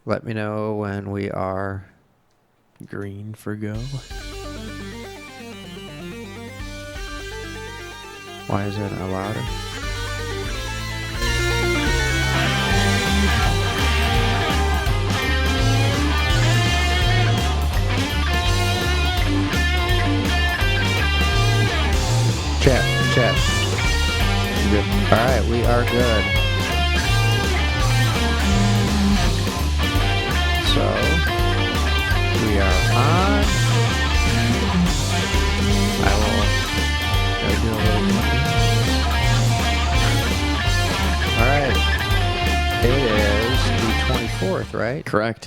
Let me know when we are Green for go. Why is that not louder? Chat. Good. All right, we are good. So, we are on. I will do a little bit. All right. It is the 24th, right? Correct.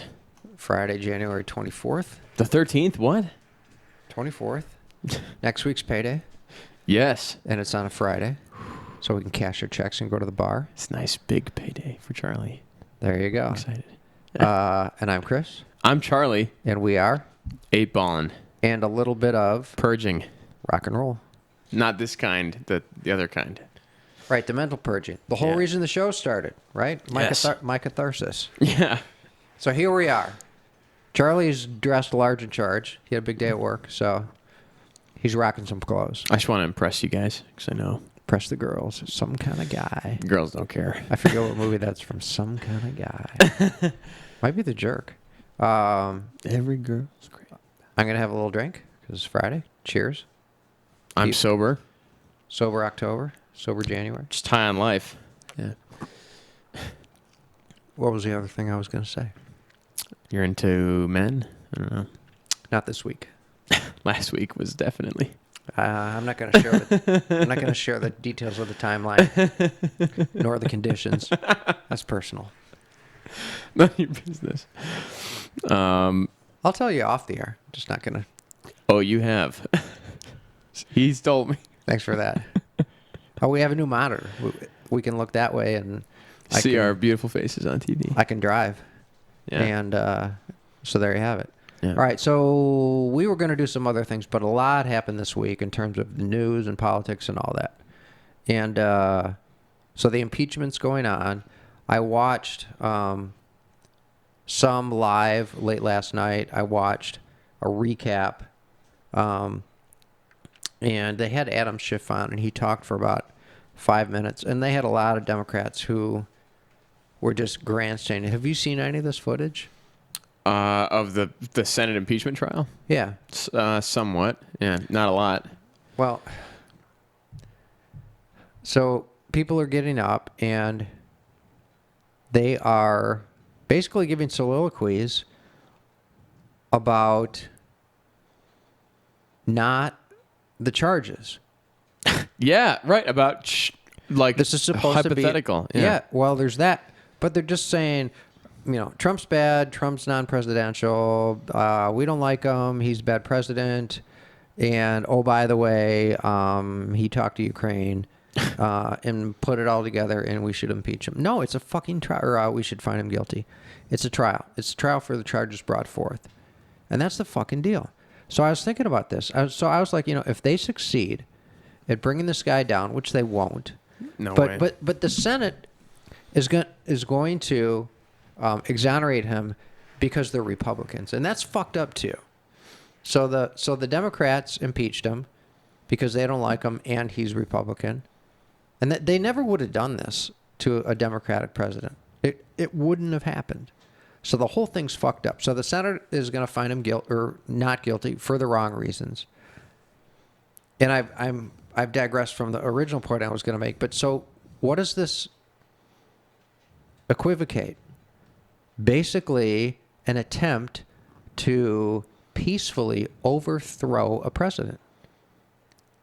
Friday, January 24th. The 13th? What? 24th. Next week's payday. Yes. And it's on a Friday. So we can cash our checks and go to the bar. It's a nice big payday for Charlie. There you go. I'm excited. And I'm Chris. I'm Charlie. And we are 8-ballin'. And a little bit of Purging. rock and roll. Not this kind, the other kind. Right, the mental purging. The whole reason the show started, right? Yes. My catharsis. Yeah. So here we are. Charlie's dressed large in charge. He had a big day at work, so he's rocking some clothes. I just want to impress you guys, because I know Impress the girls. Some kind of guy. girls don't care. I forget what movie that's from. Some kind of guy. Might be The Jerk. Every girl's great. I'm going to have a little drink because it's Friday. Cheers. I'm sober. Sober October. Sober January. Just high on life. Yeah. What was the other thing I was going to say? You're into men? I don't know. Not this week. Last week was definitely. I'm not going to share I'm not going to share the details of the timeline nor the conditions. That's personal. Not your business. I'll tell you off the air. Just not going to. Oh, you have. He's told me. Thanks for that. Oh, we have a new monitor. We can look that way and see our beautiful faces on TV. I can drive. Yeah. And so there you have it. Yeah. All right, so we were going to do some other things, but a lot happened this week in terms of the news and politics and all that. And so the impeachment's going on. I watched some live late last night. I watched a recap. And they had Adam Schiff on, and he talked for about 5 minutes. And they had a lot of Democrats who were just grandstanding. Have you seen any of this footage? Of the Senate impeachment trial? Yeah. Somewhat. Yeah, not a lot. Well, so people are getting up and they are basically giving soliloquies about not the charges. Yeah, right. About like This is supposed hypothetical. to be yeah. Well, there's that, but they're just saying, Trump's bad. Trump's non-presidential. We don't like him. He's a bad president. And oh, by the way, he talked to Ukraine and put it all together, and we should impeach him. No, it's a fucking trial. Or we should find him guilty. It's a trial. It's a trial for the charges brought forth, and that's the fucking deal. So I was thinking about this. I was like, if they succeed at bringing this guy down, which they won't, way. But the Senate is going to exonerate him because they're Republicans, and that's fucked up too. So the Democrats impeached him because they don't like him, and he's Republican, and that they never would have done this to a Democratic president. It wouldn't have happened. So the whole thing's fucked up. So the Senate is going to find him not guilty for the wrong reasons. And I've digressed from the original point I was going to make. But so what does this equivocate? Basically, an attempt to peacefully overthrow a president.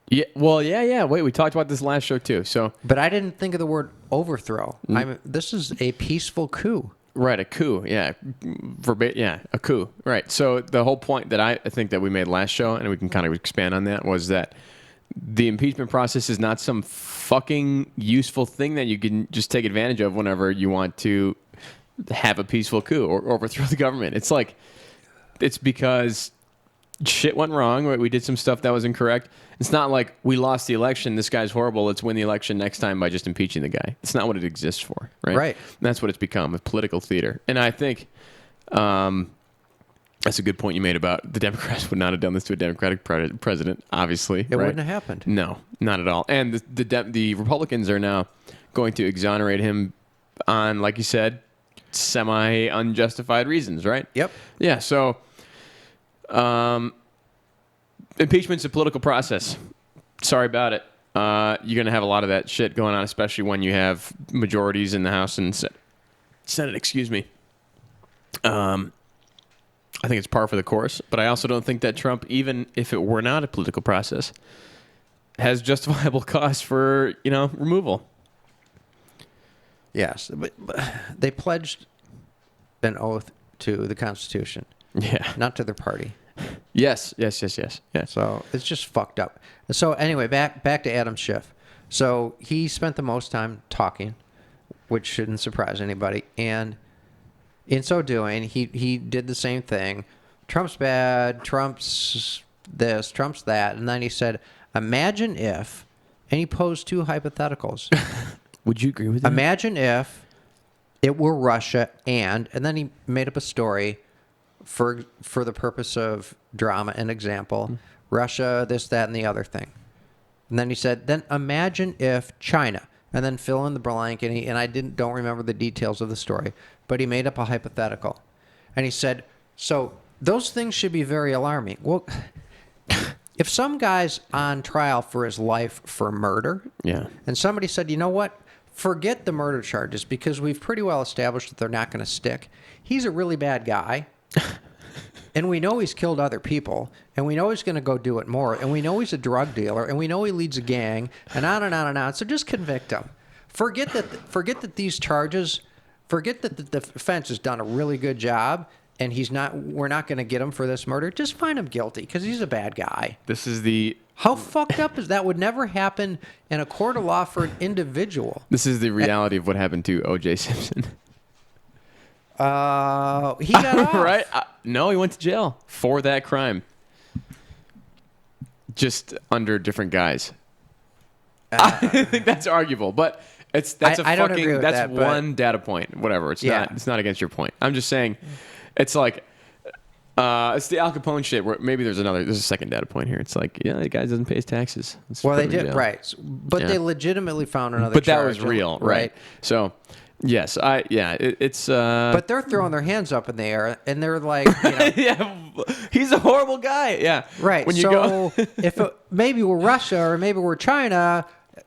Yeah. Well, yeah. Wait, we talked about this last show too. So, but I didn't think of the word overthrow. This is a peaceful coup. Right, a coup. Yeah, a coup. Right. So the whole point that I think that we made last show, and we can kind of expand on that, was that the impeachment process is not some fucking useful thing that you can just take advantage of whenever you want to have a peaceful coup or overthrow the government. It's because shit went wrong. Right? We did some stuff that was incorrect. It's not like we lost the election. This guy's horrible. Let's win the election next time by just impeaching the guy. It's not what it exists for. Right. Right. And that's what it's become, a political theater. And I think That's a good point you made about the Democrats would not have done this to a Democratic president, obviously. It wouldn't have happened. No, not at all. And the Republicans are now going to exonerate him on, like you said, semi-unjustified reasons, right? Yep. Yeah, so impeachment's a political process. Sorry about it. You're going to have a lot of that shit going on, especially when you have majorities in the House and Senate, excuse me. I think it's par for the course, but I also don't think that Trump, even if it were not a political process, has justifiable cause for, removal. Yes, but they pledged an oath to the Constitution, Yeah. not to their party. Yes. So it's just fucked up. So anyway, back to Adam Schiff. So he spent the most time talking, which shouldn't surprise anybody, and in so doing, he did the same thing. Trump's bad, Trump's this, Trump's that. And then he said, imagine if, and he posed two hypotheticals. Would you agree with that? Imagine if it were Russia and then he made up a story for the purpose of drama and example. Russia, this, that, and the other thing. And then he said, then imagine if China, and then fill in the blank, and I don't remember the details of the story, but he made up a hypothetical. And he said, so those things should be very alarming. Well, if some guy's on trial for his life for murder, Yeah. and somebody said, you know what, forget the murder charges because we've pretty well established that they're not going to stick. He's a really bad guy. And we know he's killed other people, and we know he's going to go do it more, and we know he's a drug dealer, and we know he leads a gang, and on and on and on. So just convict him. Forget that these charges, forget that the defense has done a really good job, and we're not going to get him for this murder. Just find him guilty because he's a bad guy. This is the How fucked up is that? Would never happen in a court of law for an individual. This is the reality of what happened to O.J. Simpson. He got off. Right? No, he went to jail for that crime. Just under different guys. I think that's arguable, but that's I don't agree with that, but- one data point. Whatever. It's not against your point. I'm just saying it's like it's the Al Capone shit where maybe there's a second data point here. It's like, the guy doesn't pay his taxes. Well, they did, right. But they legitimately found another But charge. that was real, right? So, yes, it's But they're throwing their hands up in the air, and they're like, yeah, he's a horrible guy. Yeah, right. When you so if maybe we're Russia or maybe we're China,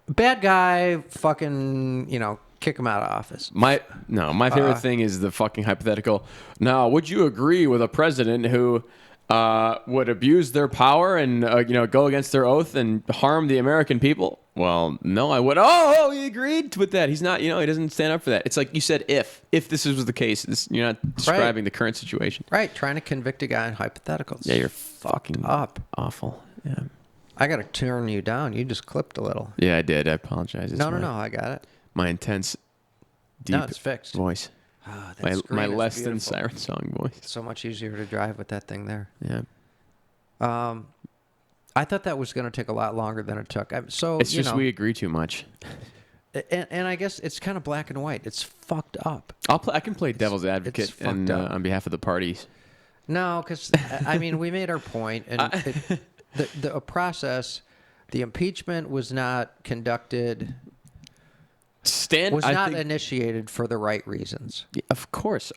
bad guy, fucking, kick him out of office. My favorite thing is the fucking hypothetical. Now, would you agree with a president who would abuse their power and go against their oath and harm the American people? Well, no, I would. Oh, he agreed with that. He's not. He doesn't stand up for that. It's like you said, if this was the case, you're not describing the current situation. Right, trying to convict a guy in hypotheticals. Yeah, you're fucking up. Awful. Yeah. I got to turn you down. You just clipped a little. Yeah, I did. I apologize. No, I got it. My intense, deep it's fixed. voice. Oh, My less than siren song voice. It's so much easier to drive with that thing there. Yeah. I thought that was going to take a lot longer than it took. So It's just we agree too much. And I guess it's kind of black and white. It's fucked up. I can play devil's advocate and on behalf of the parties. No, because we made our point, and the process, the impeachment was not conducted. Was not initiated for the right reasons. Yeah, of course.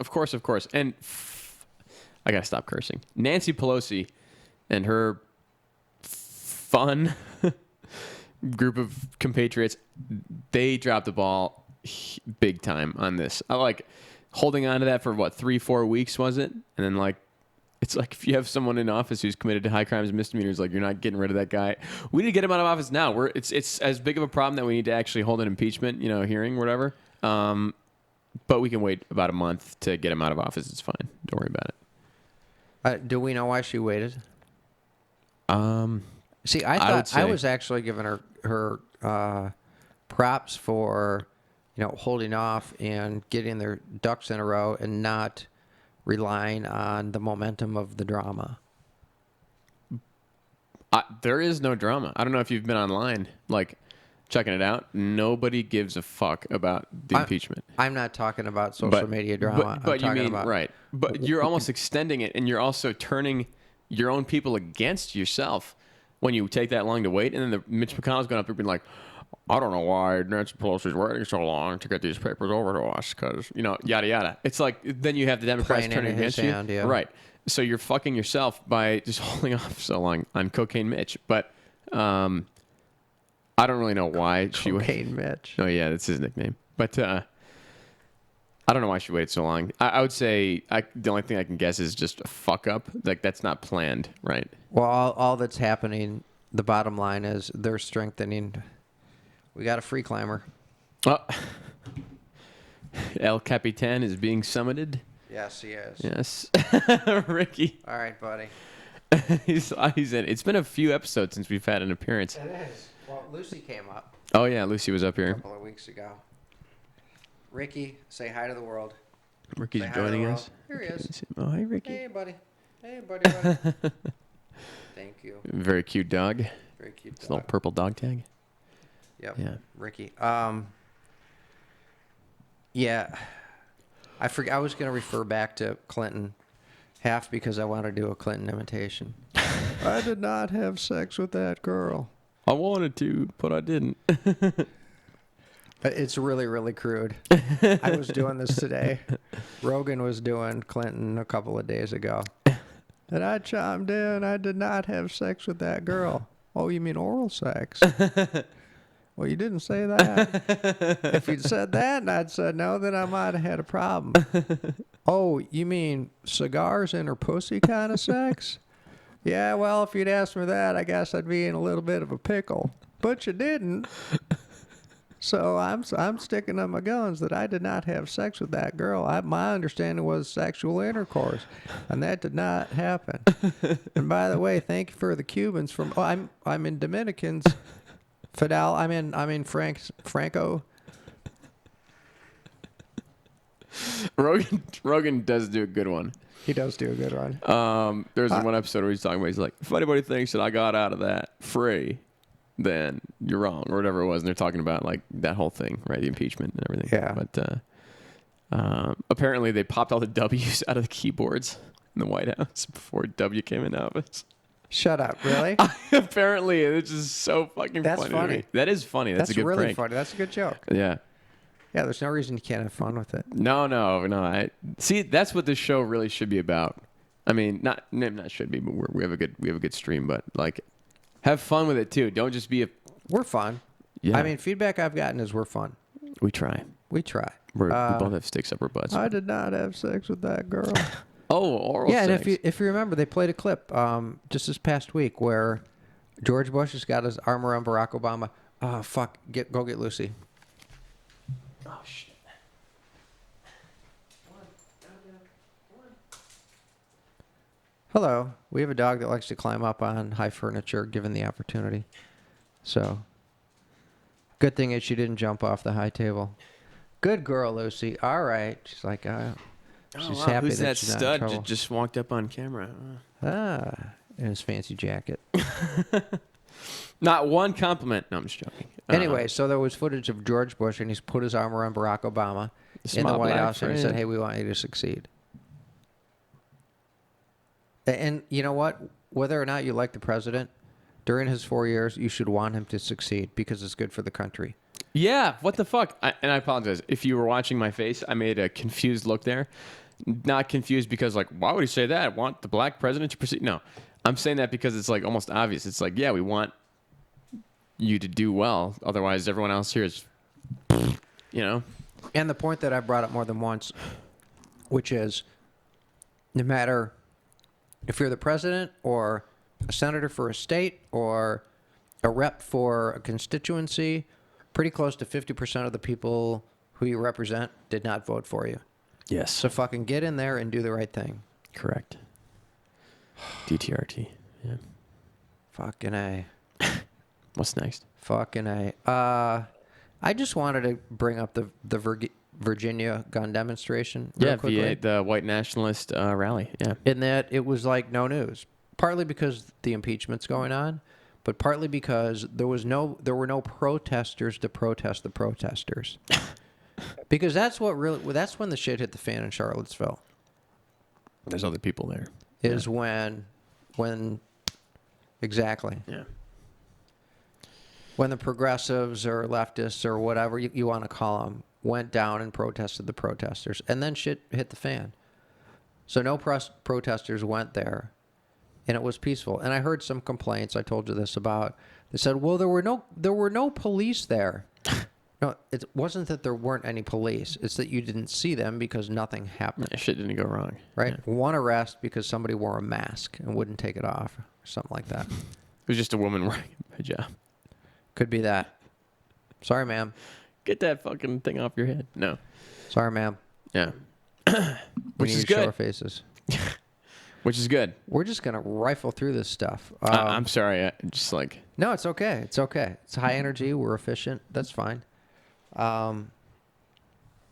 And I gotta stop cursing. Nancy Pelosi and her fun group of compatriots, they dropped the ball big time on this. I like holding on to that for 3-4 weeks, was it? And then it's like if you have someone in office who's committed to high crimes and misdemeanors, you're not getting rid of that guy. We need to get him out of office now. It's as big of a problem that we need to actually hold an impeachment, hearing, whatever. But we can wait about a month to get him out of office. It's fine. Don't worry about it. Do we know why she waited? See, I thought I was actually giving her props for holding off and getting their ducks in a row and not relying on the momentum of the drama. There is no drama. I don't know if you've been online. checking it out. Nobody gives a fuck about the impeachment. I'm not talking about social media drama. But I'm you talking mean about, right? But you're almost extending it, and you're also turning your own people against yourself when you take that long to wait. And then Mitch McConnell's going up there being like, "I don't know why Nancy Pelosi's waiting so long to get these papers over to us, because yada yada." It's like then you have the Democrats Playing turning into his against hand, you, yeah. right? So you're fucking yourself by just holding off so long on Cocaine Mitch. But I don't really know why she waited. Cocaine Mitch. Oh yeah, that's his nickname. But I don't know why she waited so long. I would say the only thing I can guess is just a fuck up. Like that's not planned, right? Well, all that's happening, the bottom line is they're strengthening. We got a free climber. Oh. El Capitan is being summited. Yes, he is. Yes. Ricky. All right, buddy. He's in. It's been a few episodes since we've had an appearance. It is. Well, Lucy came up Oh, yeah. Lucy was up a here. couple of weeks ago. Ricky, say hi to the world. Ricky's Say hi to the joining world. us. Here he is. Oh, hey, Ricky. Hey, buddy. Hey, buddy. Thank you. Very cute dog. Very cute It's a little dog. purple dog tag. Yep. Yeah. Ricky. Yeah. I forgot. I was going to refer back to Clinton, half because I want to do a Clinton imitation. I did not have sex with that girl. I wanted to, but I didn't. It's really, really crude. I was doing this today. Rogan was doing Clinton a couple of days ago. And I chimed in, I did not have sex with that girl. Oh, you mean oral sex? Well, you didn't say that. If you'd said that and I'd said no, then I might have had a problem. Oh, you mean cigars in her pussy kind of sex? Yeah, well, if you'd asked me that, I guess I'd be in a little bit of a pickle. But you didn't. So I'm sticking to my guns that I did not have sex with that girl. My understanding was sexual intercourse, and that did not happen. And by the way, thank you for the Cubans from. Oh, I'm in Dominicans. Fidel, I'm in Franco. Rogan does do a good one. He does do a good one. There's one episode where he's talking about, he's like, if anybody thinks that I got out of that free, then you're wrong, or whatever it was. And they're talking about like that whole thing, right? The impeachment and everything. Yeah. But apparently they popped all the W's out of the keyboards in the White House before W came into office. Shut up, really? Apparently, it's just so fucking That's funny. funny. To me. That is funny. That's a good really prank. funny. That's a good joke. Yeah. Yeah, there's no reason you can't have fun with it. No. I see. That's what this show really should be about. I mean, not should be, but we have a good stream. But like, have fun with it too. Don't just be a. We're fun. Yeah. I mean, feedback I've gotten is we're fun. We try. We try. We both have sticks up our butts. I did not have sex with that girl. Oh, oral yeah, sex. and if you remember, they played a clip just this past week where George Bush has got his arm around Barack Obama. Oh, fuck. Go get Lucy. Oh, shit. Hello. We have a dog that likes to climb up on high furniture given the opportunity. So, good thing is she didn't jump off the high table. Good girl, Lucy. All right. She's like, she's happy Who's that that she's not in stud trouble. just walked up on camera? In his fancy jacket. Not one compliment. No, I'm just joking. Anyway, so there was footage of George Bush, and he's put his arm around Barack Obama in the Small White black House, and he said, friend. hey, we want you to succeed. And you know what? Whether or not you like the president, during his 4 years, you should want him to succeed because it's good for the country. Yeah, what the fuck? And I apologize. If you were watching my face, I made a confused look there. Not confused because, like, why would he say that? I want the black president to proceed? No. I'm saying that because it's, like, almost obvious. It's like, yeah, we want you to do well. Otherwise, everyone else here is, you know? And the point that I brought up more than once, which is no matter if you're the president or a senator for a state or a rep for a constituency, pretty close to 50% of the people who you represent did not vote for you. Yes. So fucking get in there and do the right thing. Correct. DTRT. Yeah. Fucking A. What's next? Fucking A. I just wanted to bring up the Virginia gun demonstration real Yeah, quickly. the white nationalist rally. Yeah. In that it was like no news. Partly because the impeachment's going on, but partly because there were no protesters to protest the protesters. Because that's when the shit hit the fan in Charlottesville. There's other people there. Is when exactly. Yeah. When the progressives or leftists or whatever you want to call them went down and protested the protesters, and then shit hit the fan. So no protesters went there, and it was peaceful. And I heard some complaints. I told you this about. They said, "Well, there were no police there." No, it wasn't that there weren't any police. It's that you didn't see them because nothing happened. Yeah, shit didn't go wrong. Right? Yeah. One arrest because somebody wore a mask and wouldn't take it off, or something like that. It was just a woman wearing a hijab. Could be that. Sorry, ma'am. Get that fucking thing off your head. No. Sorry, ma'am. Yeah. We Which need is to show our good. faces. Which is good. We're just gonna rifle through this stuff. I'm sorry. I just like. No, it's okay. It's okay. It's high energy. We're efficient. That's fine. The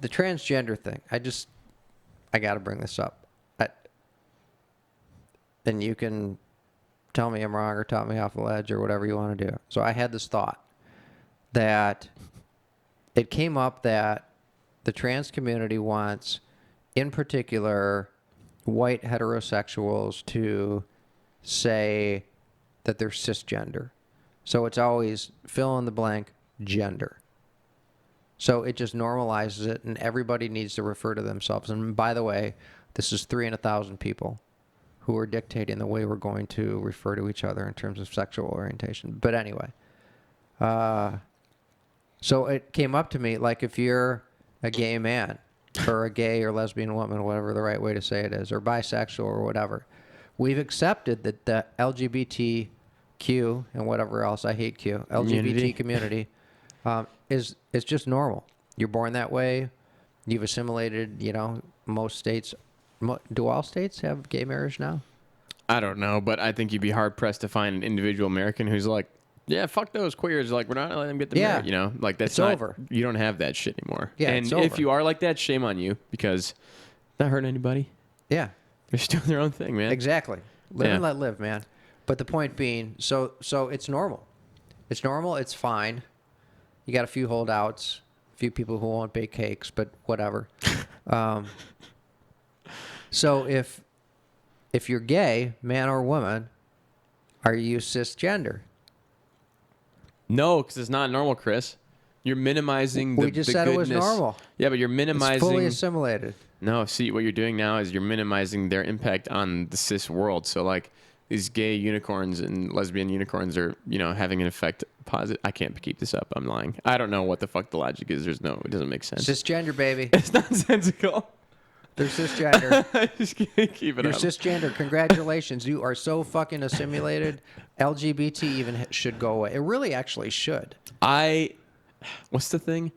transgender thing. I got to bring this up. And you can tell me I'm wrong or talk me off the ledge or whatever you want to do. So I had this thought that it came up that the trans community wants, in particular, white heterosexuals to say that they're cisgender. So it's always fill in the blank gender. So it just normalizes it, and everybody needs to refer to themselves. And by the way, this is 3 in 1,000 people who are dictating the way we're going to refer to each other in terms of sexual orientation. But anyway, so it came up to me, like if you're a gay man or a gay or lesbian woman, whatever the right way to say it is, or bisexual or whatever, we've accepted that the LGBTQ and whatever else, I hate Q, LGBT community is just normal. You're born that way. You've assimilated, most states. Do all states have gay marriage now? I don't know, but I think you'd be hard pressed to find an individual American who's like, yeah, fuck those queers. Like, we're not letting them get the marriage. Like that's it's over. You don't have that shit anymore. Yeah, and it's over. if you are like that, shame on you because it's not hurting anybody. Yeah, They're just doing their own thing, man. exactly. Live and Yeah. let live, man. But the point being, so it's normal. It's normal. It's fine. You got a few holdouts, a few people who won't bake cakes, but whatever. So if you're gay, man or woman, are you cisgender? No, because it's not normal, Chris. You're minimizing We just said goodness. it was normal. Yeah, but you're minimizing. It's fully assimilated. No, see, what you're doing now is you're minimizing their impact on the cis world. So, like, these gay unicorns and lesbian unicorns are, having an effect positive. I can't keep this up. I'm lying. I don't know what the fuck the logic is. It doesn't make sense. Cisgender, baby. It's nonsensical. They're cisgender. I just can't keep it You're up. cisgender. Congratulations. You are so fucking assimilated. LGBT even should go away. It really actually should. What's the thing?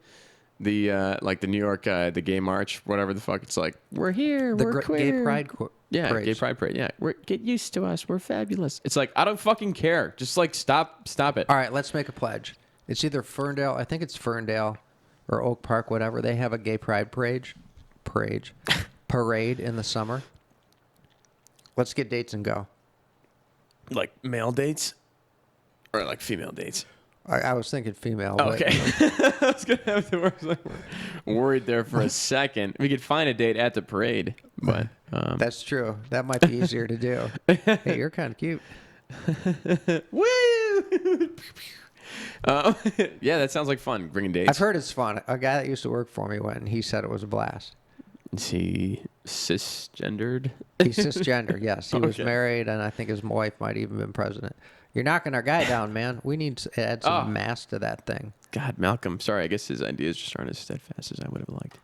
The like the New York the gay march, whatever the fuck. It's like we're here, we're queer. Gay pride Yeah, parades. gay pride parade. Yeah, get used to us. We're fabulous. It's like I don't fucking care. Just like stop it. All right, let's make a pledge. It's either Ferndale, I think it's Ferndale, or Oak Park, whatever. They have a gay pride parade in the summer. Let's get dates and go. Like male dates, or like female dates. I was thinking female. But Okay, I was gonna have to worried there for a second. We could find a date at the parade, but that's true. That might be easier to do. Hey, you're kind of cute. woo! Yeah, that sounds like fun. Bringing dates. I've heard it's fun. A guy that used to work for me went, and he said it was a blast. Is he cisgendered? He's cisgender, yes. He was Okay. married, and I think his wife might even been president. You're knocking our guy down, man. We need to add some mass to that thing. God, Malcolm. Sorry, I guess his ideas just aren't as steadfast as I would have liked.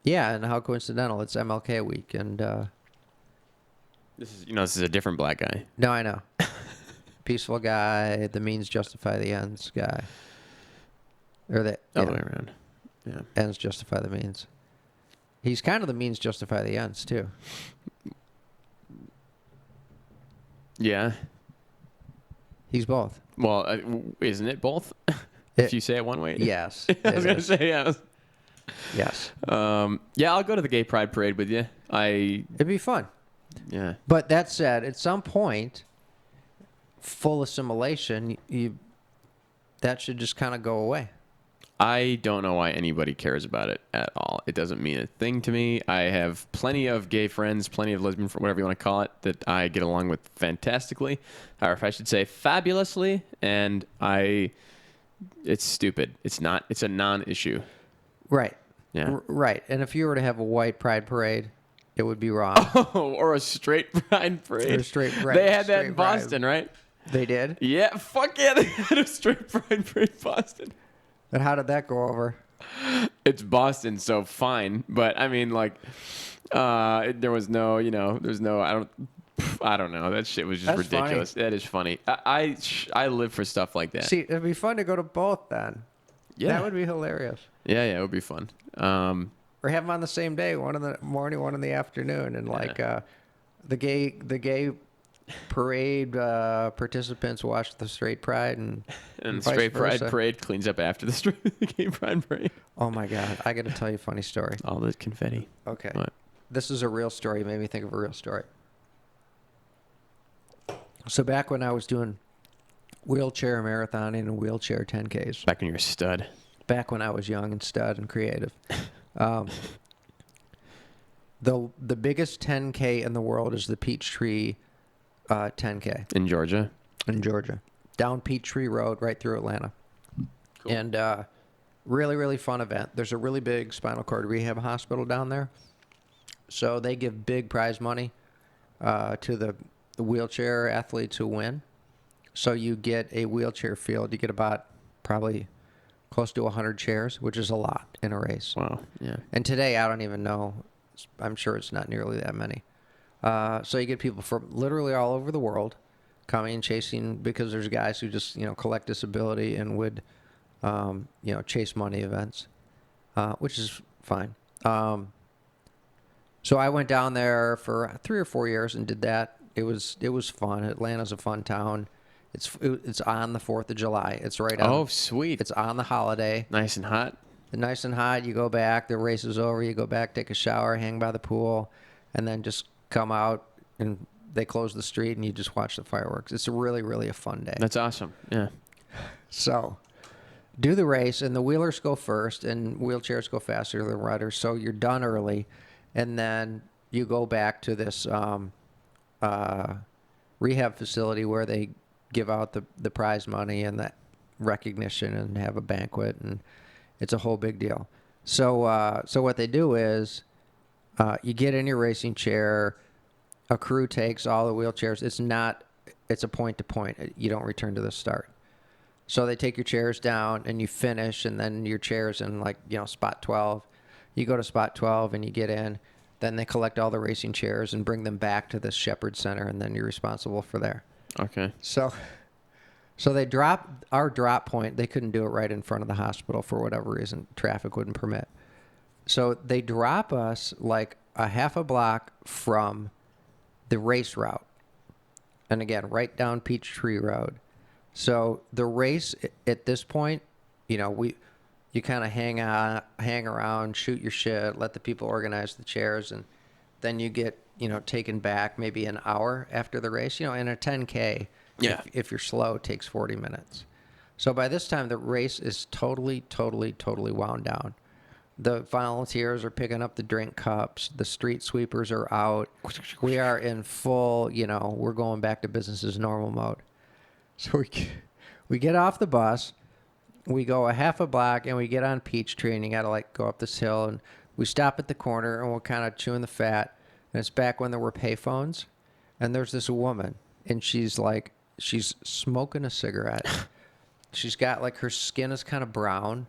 Yeah, and how coincidental. It's MLK week, and This is a different black guy. no, I know. Peaceful guy, the means justify the ends guy. Or the Other way around. Yeah. ends justify the means. He's kind of the means justify the ends, too. Yeah. He's both. Well, isn't it both? If you say it one way. Yes. I was it gonna is. say yeah. Yes. Yeah, I'll go to the gay pride parade with you. It'd be fun. Yeah. But that said, at some point, full assimilation, that should just kind of go away. I don't know why anybody cares about it at all. It doesn't mean a thing to me. I have plenty of gay friends, plenty of lesbian friends, whatever you want to call it, that I get along with fantastically, or if I should say fabulously, and it's stupid. It's not. It's a non-issue. Right. Yeah. Right. And if you were to have a white pride parade, it would be wrong. Oh, or a straight pride parade. Or a straight pride. They had that in straight pride. Boston, right? They did? Yeah, fuck yeah, they had a straight pride parade in Boston. And how did that go over? It's Boston, so fine. But I mean, like, there was no, there's no, I don't know. That shit was just That's ridiculous. funny. That is funny. I live for stuff like that. See, it'd be fun to go to both then. Yeah. That would be hilarious. Yeah, it would be fun. Or have them on the same day, one in the morning, one in the afternoon, and the gay parade participants watch the straight pride, and the vice straight pride versa. parade cleans up after the gay pride parade. Oh my God, I got to tell you a funny story. All the confetti. Okay, What? this is a real story. It made me think of a real story. So back when I was doing wheelchair marathoning and wheelchair 10Ks, Back when you're a stud. back when I was young and stud and creative. The biggest 10K in the world is the Peachtree 10K In Georgia. in Georgia, down Peachtree Road right through Atlanta. Cool. And really, really fun event. There's a really big spinal cord rehab hospital down there. So they give big prize money to the wheelchair athletes who win. So you get a wheelchair field. You get about probably close to 100 chairs, which is a lot in a race. Wow. Yeah. And today, I don't even know. I'm sure it's not nearly that many. So you get people from literally all over the world coming and chasing, because there's guys who just, collect disability and would, chase money events, which is fine. So I went down there for 3 or 4 years and did that. It was fun. Atlanta's a fun town. It's on the 4th of July. It's right on. Oh, sweet. It's on the holiday. Nice and hot. Nice and hot. You go back. The race is over. You go back, take a shower, hang by the pool, and then just come out, and they close the street, and you just watch the fireworks. It's really, really a fun day. That's awesome. Yeah. So do the race, and the wheelers go first, and wheelchairs go faster than rudders. So you're done early, and then you go back to this rehab facility where they give out the prize money and the recognition and have a banquet, and it's a whole big deal. So so what they do is you get in your racing chair, a crew takes all the wheelchairs. It's a point to point. You don't return to the start. So they take your chairs down and you finish, and then your chair's in spot 12. You go to spot 12 and you get in. Then they collect all the racing chairs and bring them back to the Shepherd Center, and then you're responsible for there. Okay. So they dropped our drop point. They couldn't do it right in front of the hospital for whatever reason. Traffic wouldn't permit. So they drop us like a half a block from the race route. And again, right down Peachtree Road. So the race at this point, you kind of hang around, shoot your shit, let the people organize the chairs, and then you get, taken back maybe an hour after the race. In a 10K, Yeah. if you're slow, it takes 40 minutes. So by this time, the race is totally, totally, totally wound down. The volunteers are picking up the drink cups. The street sweepers are out. We are in full, we're going back to business as normal mode. So we get off the bus. We go a half a block, and we get on Peachtree, and you got to go up this hill, and we stop at the corner, and we're kind of chewing the fat. And it's back when there were payphones, and there's this woman, and she's smoking a cigarette. She's got her skin is kind of brown,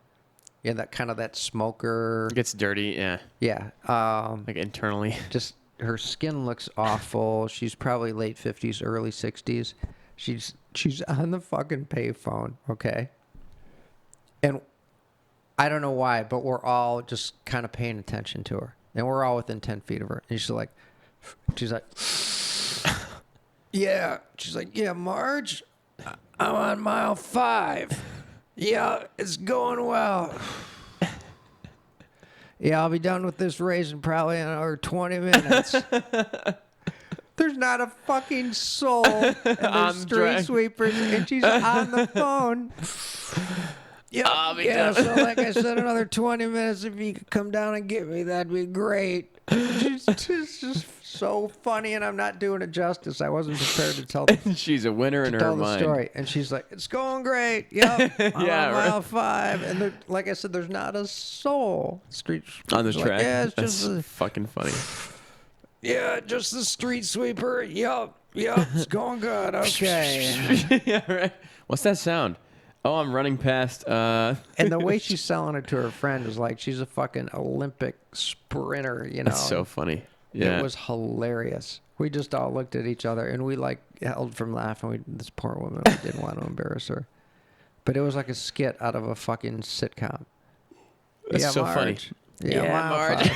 that smoker. It gets dirty. Yeah. Yeah. Internally. Just her skin looks awful. She's probably late 50s, early 60s. She's on the fucking payphone, okay? And I don't know why, but we're all just kind of paying attention to her. And we're all within 10 feet of her. And she's like, yeah. She's like, yeah, Marge, I'm on mile 5. Yeah, it's going well. Yeah, I'll be done with this race in probably another 20 minutes. There's not a fucking soul. And there's street sweepers, and she's on the phone. Yeah, so like I said, another 20 minutes. If you could come down and get me, that'd be great. She's just so funny, and I'm not doing it justice. I wasn't prepared to tell She's a winner in her mind. Story. And she's like, it's going great. Yep. I'm Yeah, on right. mile 5. And like I said, there's not a soul. Street On the like, track. yeah, it's That's just fucking funny. yeah, just the street sweeper. Yep, it's going good. Okay. Yeah, right. What's that sound? Oh, I'm running past. And the way she's selling it to her friend is like she's a fucking Olympic sprinter, you know. That's so funny. Yeah. It was hilarious. We just all looked at each other and we like held from laughing. This poor woman, we didn't want to embarrass her. But it was like a skit out of a fucking sitcom. That's so funny. Yeah, Marge.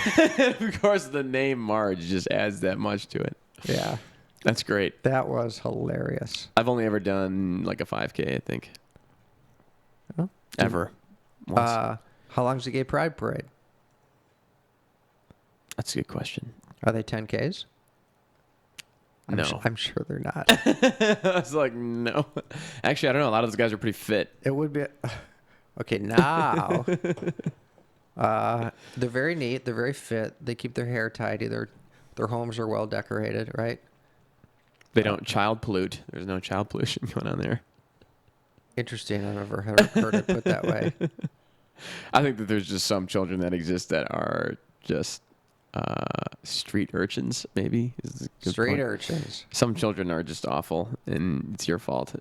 Of course, the name Marge just adds that much to it. Yeah. That's great. That was hilarious. I've only ever done like a 5K, I think. Huh? Ever. Once. How long's the Gay Pride Parade? That's a good question. Are they 10Ks? No. I'm sure they're not. I was like, no. Actually, I don't know. A lot of those guys are pretty fit. It would be... Okay, now... they're very neat. They're very fit. They keep their hair tidy. Their homes are well decorated, right? They don't child pollute. There's no child pollution going on there. Interesting. I've never heard it put that way. I think that there's just some children that exist that are just street urchins, maybe. Is a good Street point. urchins. Some children are just awful, and it's your fault,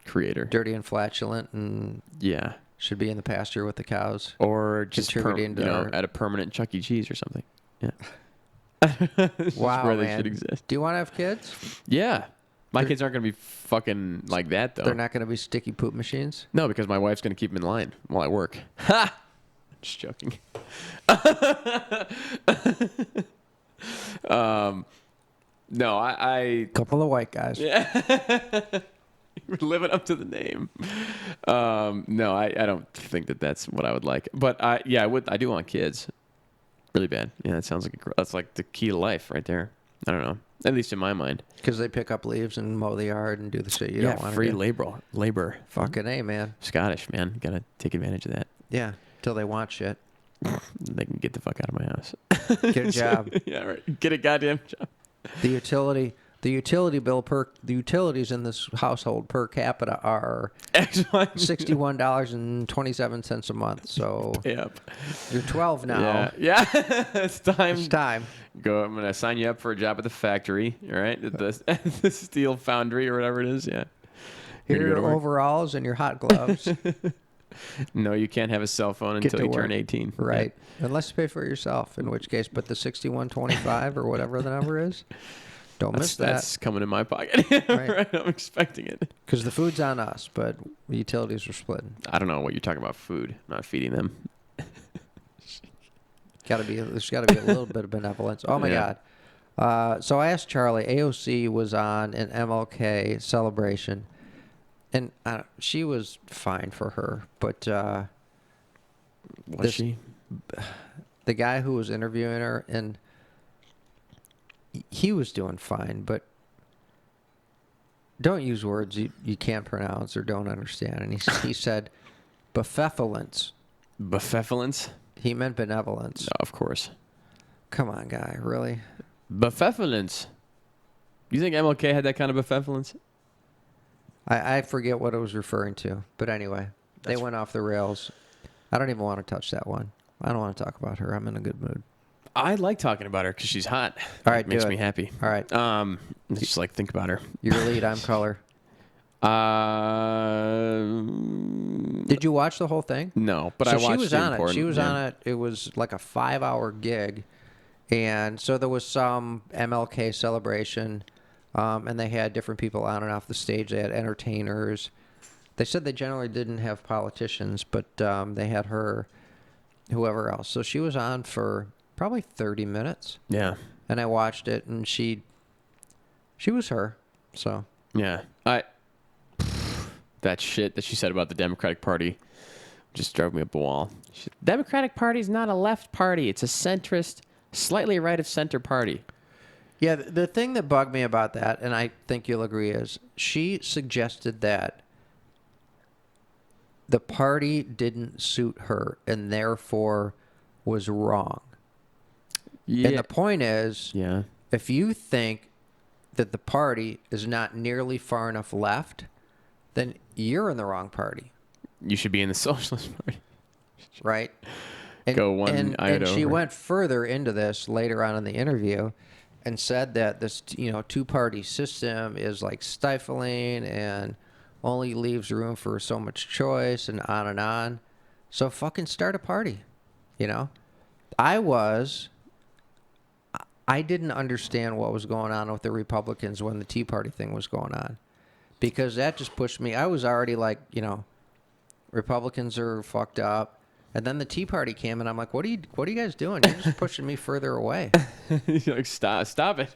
creator. Dirty and flatulent and Yeah. should be in the pasture with the cows. Or just Contributing to our- at a permanent Chuck E. Cheese or something. Yeah. It's Wow, just where they man. should exist. Do you want to have kids? Yeah. My kids aren't going to be fucking like that, though. They're not going to be sticky poop machines? No, because my wife's going to keep them in line while I work. Ha! Just joking. No, I Couple of white guys. yeah. We're living up to the name. No, I don't think that that's what I would like. But I do want kids. Really bad. Yeah, that sounds like that's like the key to life right there. I don't know. At least in my mind. Because they pick up leaves and mow the yard and do the shit you don't want to free do. labor. Fucking A, man. Scottish, man. Gotta take advantage of that. Yeah, till they want shit. They can get the fuck out of my house. Get a job. Yeah, right. Get a goddamn job. The utility bill the utilities in this household per capita are $61.27 a month. So Yep. you're 12 now. Yeah. It's time. It's time. Go. I'm gonna sign you up for a job at the factory. All right, at the steel foundry or whatever it is. Yeah. Here You're are gonna your work. overalls and your hot gloves. No, you can't have a cell phone Get until to you turn work. 18. Right. Unless you pay for it yourself, in which case, but the 61.25 or whatever the number is, don't miss that. That's coming in my pocket. Right. I'm expecting it. Because the food's on us, but the utilities are splitting. I don't know what you're talking about. Food. I'm not feeding them. There's got to be a little bit of benevolence. Oh my Yeah. God. So I asked Charlie. AOC was on an MLK celebration, and she was fine for her, but Was she? the guy who was interviewing her, and he was doing fine, but don't use words you can't pronounce or don't understand. And he said benevolence. Benevolence? He meant benevolence. Of course. Come on, guy, really? Benevolence. You think MLK had that kind of benevolence? I forget what it was referring to, but anyway, they went off the rails. I don't even want to touch that one. I don't want to talk about her. I'm in a good mood. I like talking about her because she's hot. All right, It makes do me it. happy. All right. Just like think about her. Your lead, I'm color. Did you watch the whole thing? No, but So I watched she was the on it. important- She was yeah. on it. It was like a 5-hour gig, and so there was some MLK celebration, and they had different people on and off the stage. They had entertainers. They said they generally didn't have politicians, but they had her, whoever else. So she was on for probably 30 minutes, Yeah. and I watched it, and she was her. So Yeah. That shit that she said about the Democratic Party just drove me up the wall. Democratic Party is not a left party. It's a centrist, slightly right of center party. Yeah, the thing that bugged me about that, and I think you'll agree, is she suggested that the party didn't suit her and therefore was wrong. Yeah. And the point is, Yeah. if you think that the party is not nearly far enough left, then you're in the wrong party, You should be in the Socialist Party. right? And, Go one and iota she over. went further into this later on in the interview and said that this, two-party system is like stifling and only leaves room for so much choice and on and on. So fucking start a party, you know? I didn't understand what was going on with the Republicans when the Tea Party thing was going on, because that just pushed me. I was already like, Republicans are fucked up. And then the Tea Party came, and I'm like, what are you guys doing? You're just pushing me further away. You're like, stop it.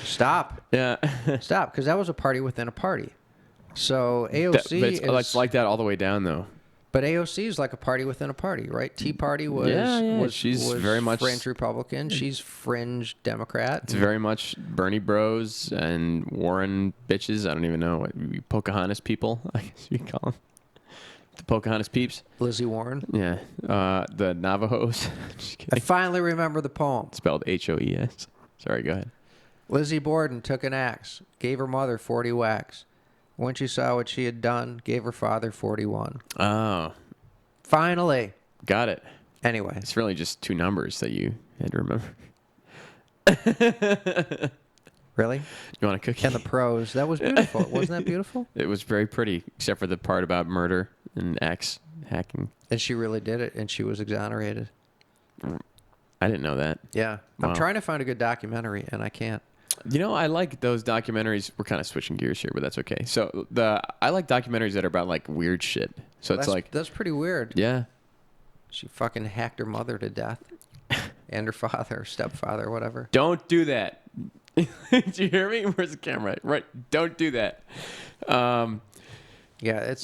Stop. Yeah. Stop, because that was a party within a party. So But AOC it's like that all the way down, though. But AOC is like a party within a party, right? Tea Party was she's was very much fringe Republican. She's fringe Democrat. It's very much Bernie bros and Warren bitches. I don't even know what Pocahontas people, I guess you call them. The Pocahontas peeps. Lizzie Warren. Yeah. The Navajos. Just I kidding. finally remember the poem. Spelled Hoes. Sorry, go ahead. Lizzie Borden took an axe, gave her mother 40 whacks. When she saw what she had done, gave her father 41. Oh, Finally. got it. Anyway. It's really just two numbers that you had to remember. Really? You want a cookie? And the prose. That was beautiful. Wasn't that beautiful? It was very pretty, except for the part about murder and axe hacking. And she really did it, and she was exonerated. I didn't know that. Yeah. Wow. I'm trying to find a good documentary, and I can't. You know, I like those documentaries. We're kind of switching gears here, but that's okay. So I like documentaries that are about like weird shit. So it's like that's pretty weird. yeah, She fucking hacked her mother to death, and her father, or stepfather, whatever. don't do that. Did you hear me? Where's the camera? Right, don't do that. Yeah,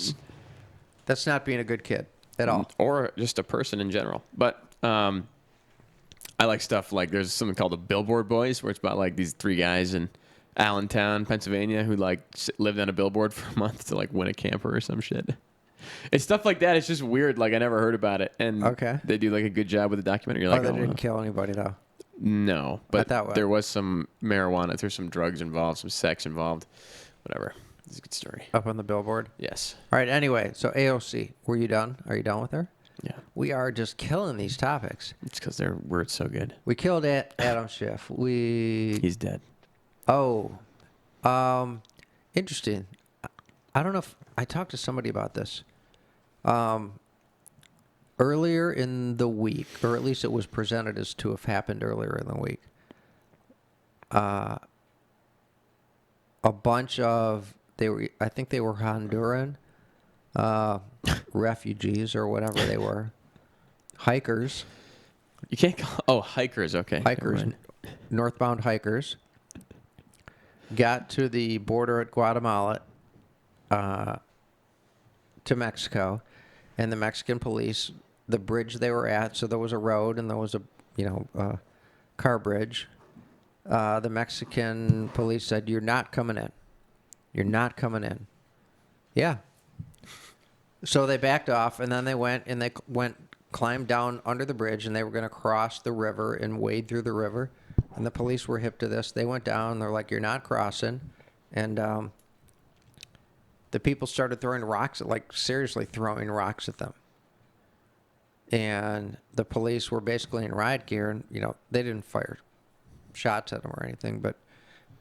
that's not being a good kid at all. Or just a person in general. But I like stuff like there's something called the Billboard Boys, where it's about like these three guys in Allentown, Pennsylvania, who like lived on a billboard for a month to like win a camper or some shit. It's stuff like that. It's just weird. Like I never heard about it, and Okay. they do like a good job with the documentary. You're like, They oh, didn't wow. kill anybody though. No, but thought- there was some marijuana. There's some drugs involved, some sex involved, whatever. It's a good story. Up on the billboard. Yes. All right. Anyway, so AOC, were you done? Are you done with her? Yeah. We are just killing these topics. It's because their word's so good. We killed Adam Schiff. He's dead. Interesting. I don't know if I talked to somebody about this. Earlier in the week, or at least it was presented as to have happened earlier in the week. A bunch of I think they were Honduran refugees or whatever they were, hikers, You can't call. Oh, hikers. Okay. hikers, Never mind. northbound hikers, got to the border at Guatemala, to Mexico, and the Mexican police, the bridge they were at, so there was a road and there was a car bridge. The Mexican police said, "You're not coming in. You're not coming in." Yeah. So they backed off, and then they went climbed down under the bridge, and they were going to cross the river and wade through the river. And the police were hip to this. They went down. They're like, "You're not crossing." And the people started throwing rocks, like seriously throwing rocks at them. And the police were basically in riot gear, and they didn't fire shots at him or anything, but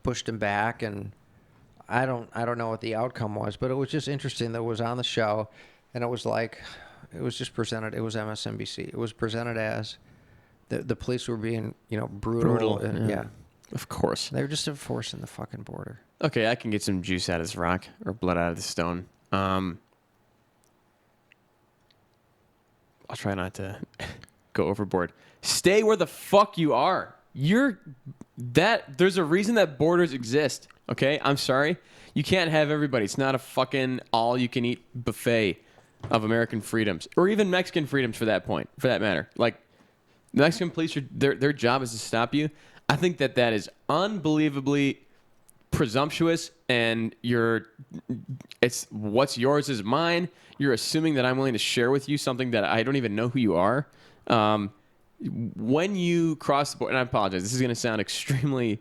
pushed him back. And I don't know what the outcome was, but it was just interesting that it was on the show, and it was just presented. It was MSNBC. It was presented as the police were being brutal. And, yeah, Of course. they were just enforcing the fucking border. Okay, I can get some juice out of this rock or blood out of the stone. I'll try not to go overboard. Stay where the fuck you are. There's a reason that borders exist. Okay, I'm sorry. You can't have everybody. It's not a fucking all-you-can-eat buffet of American freedoms, or even Mexican freedoms for that matter. Like, The Mexican police their job is to stop you. I think that is unbelievably presumptuous, and it's what's yours is mine. You're assuming that I'm willing to share with you something that I don't even know who you are. When you cross the border, and I apologize, this is going to sound extremely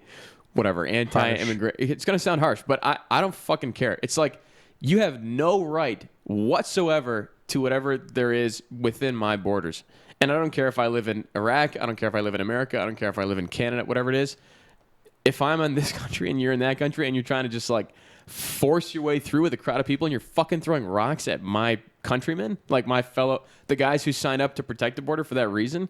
anti-immigrant. It's going to sound harsh, but I don't fucking care. It's like you have no right whatsoever to whatever there is within my borders. And I don't care if I live in Iraq. I don't care if I live in America. I don't care if I live in Canada, whatever it is. If I'm in this country and you're in that country and you're trying to just like force your way through with a crowd of people and you're fucking throwing rocks at my countrymen, like the guys who signed up to protect the border for that reason,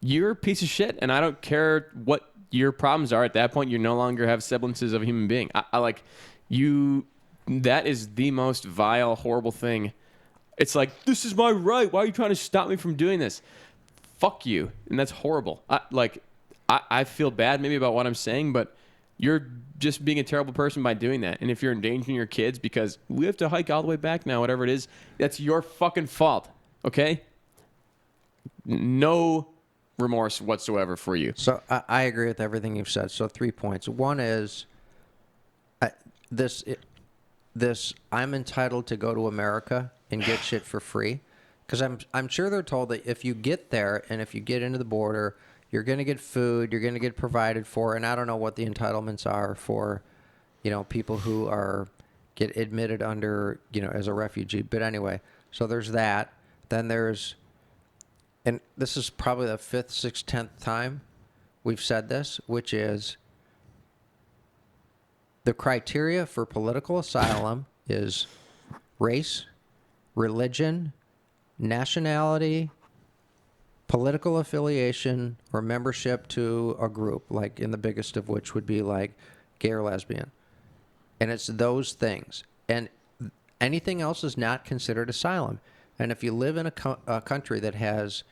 you're a piece of shit. And I don't care what your problems are. At that point, you no longer have semblances of a human being. I like you. That is the most vile, horrible thing. It's like, this is my right. Why are you trying to stop me from doing this? Fuck you. And that's horrible. I feel bad maybe about what I'm saying, but you're just being a terrible person by doing that. And if you're endangering your kids because we have to hike all the way back now, whatever it is, that's your fucking fault. Okay? No remorse whatsoever for you. So I agree with everything you've said. So 3 points. One is this I'm entitled to go to America and get shit for free, because I'm sure they're told that if you get there and if you get into the border, you're going to get food, you're going to get provided for, and I don't know what the entitlements are for, people who get admitted under, as a refugee. But anyway, so there's that. Then and this is probably the 5th, 6th, 10th time we've said this, which is the criteria for political asylum is race, religion, nationality, political affiliation, or membership to a group, like in the biggest of which would be like gay or lesbian. And it's those things. And anything else is not considered asylum. And if you live in a country that has...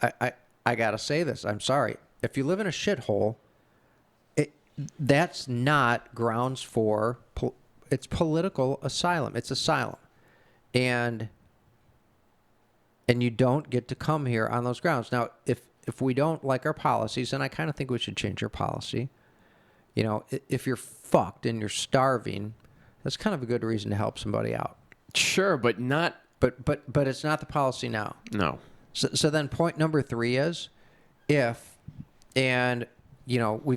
I got to say this. I'm sorry. If you live in a shithole, that's not grounds for... It's political asylum. It's asylum. And you don't get to come here on those grounds. Now, if we don't like our policies, and I kind of think we should change our policy, if you're fucked and you're starving, that's kind of a good reason to help somebody out. Sure, but not... But it's not the policy now. No. So then point number 3 is we've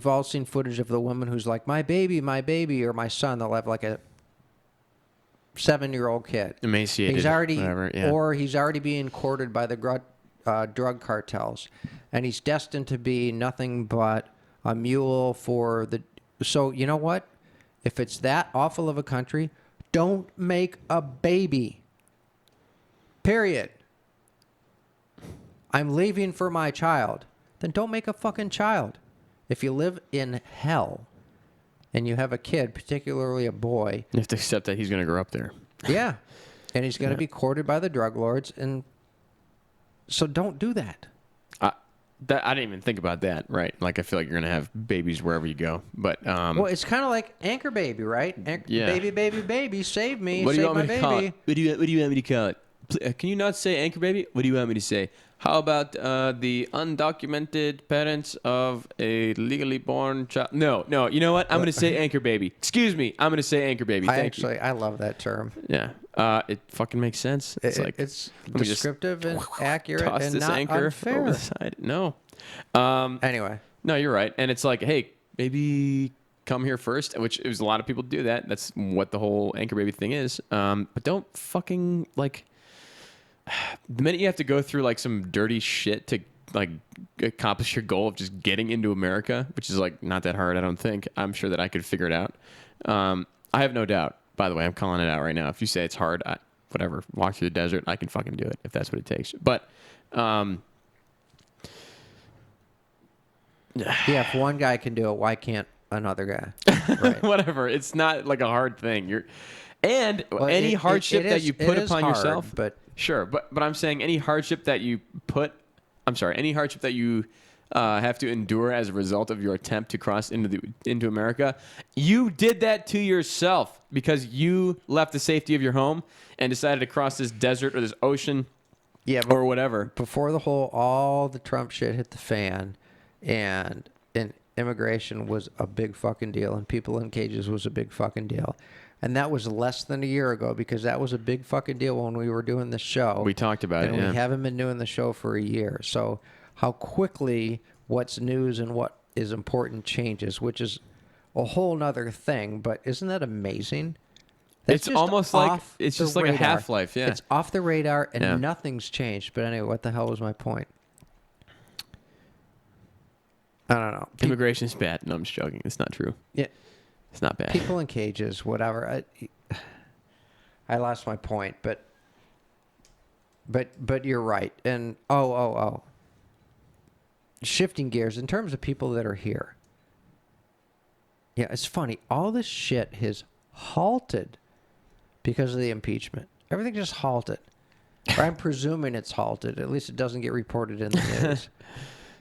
all seen footage of the woman who's like, my baby, or my son. They'll have like a 7-year-old kid. Emaciated. He's already, whatever, yeah. Or he's already being courted by the drug cartels, and he's destined to be nothing but a mule for the. So you know what? If it's that awful of a country, don't make a baby. Period. I'm leaving for my child. Then don't make a fucking child. If you live in hell and you have a kid, particularly a boy... You have to accept that he's going to grow up there. Yeah. And he's going to be courted by the drug lords. And so don't do that. I didn't even think about that, right? Like, I feel like you're going to have babies wherever you go. But well, it's kind of like Anchor Baby, right? Yeah. Baby, save me. What do you want my me to baby. call it? What do you want me to call it? Can you not say Anchor Baby? What do you want me to say? How about the undocumented parents of a legally born child? No. You know what? I'm going to say Anchor Baby. Excuse me. I'm going to say Anchor Baby. Thank you. I love that term. Yeah. It fucking makes sense. It's descriptive and accurate toss and this not anchor unfair. over the side. No. Anyway. No, you're right. And it's like, hey, maybe come here first, which it was a lot of people do that. That's what the whole Anchor Baby thing is. But don't fucking like... The minute you have to go through like some dirty shit to like accomplish your goal of just getting into America, which is like not that hard, I don't think. I'm sure that I could figure it out. I have no doubt. By the way, I'm calling it out right now. If you say it's hard, whatever, walk through the desert, I can fucking do it if that's what it takes. But yeah, if one guy can do it, why can't another guy? Right. Whatever. It's not like a hard thing. Any hardship that you put upon yourself, but sure, but I'm saying any hardship that you have to endure as a result of your attempt to cross into America, you did that to yourself because you left the safety of your home and decided to cross this desert or this ocean Yeah, but or whatever. before all the Trump shit hit the fan, and immigration was a big fucking deal, and people in cages was a big fucking deal. And that was less than a year ago, because that was a big fucking deal when we were doing the show. We talked about and it, yeah. we haven't been doing the show for a year. So how quickly what's news and what is important changes, which is a whole nother thing. But isn't that amazing? That's It's just almost like off it's the just like a radar. half-life, yeah. It's off the radar, and Yeah. nothing's changed. But anyway, what the hell was my point? I don't know. Immigration is bad. No, I'm just joking. It's not true. Yeah, It's not bad. people in cages, whatever. I lost my point, but you're right. And shifting gears in terms of people that are here. Yeah, it's funny. All this shit has halted because of the impeachment. Everything just halted. Or I'm presuming it's halted. At least it doesn't get reported in the news.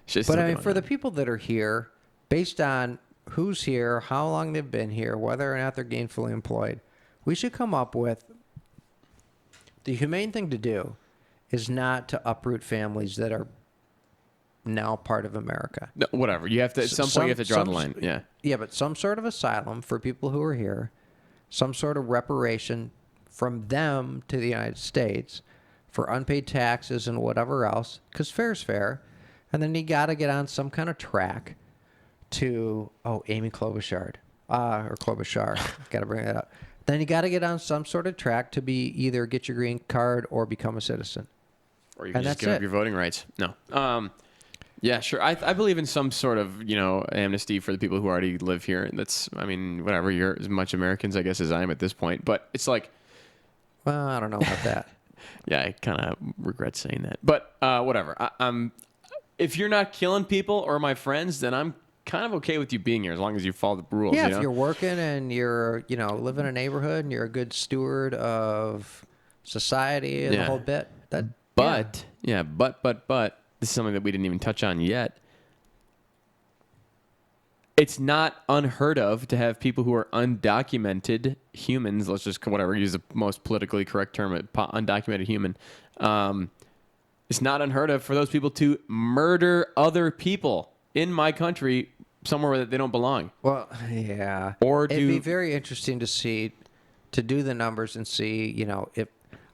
Shit's But still I mean, going for on. the people that are here, based on who's here, how long they've been here, whether or not they're gainfully employed, we should come up with the humane thing to do is not to uproot families that are now part of America. No, whatever. You have to at some point you have to draw the line. Yeah. Yeah, but some sort of asylum for people who are here, some sort of reparation from them to the United States for unpaid taxes and whatever else, because fair's fair. And then you got to get on some kind of track to, Amy Klobuchar. Or Klobuchar. Got to bring that up. Then you got to get on some sort of track to be either get your green card or become a citizen. Or you can And just that's give up it. your voting rights. No. Yeah, sure. I believe in some sort of, amnesty for the people who already live here. And that's, I mean, whatever. You're as much Americans, I guess, as I am at this point. But it's like, Well, I don't know about that. yeah, I kind of regret saying that. But whatever. I'm if you're not killing people or my friends, then I'm kind of okay with you being here as long as you follow the rules. Yeah, you know? if you're working and you're, live in a neighborhood and you're a good steward of society and the Yeah. whole bit. But this is something that we didn't even touch on yet. It's not unheard of to have people who are undocumented humans. Let's just use the most politically correct term, undocumented human. It's not unheard of for those people to murder other people in my country somewhere where they don't belong. Well, yeah. Or it'd be very interesting to do the numbers and see, if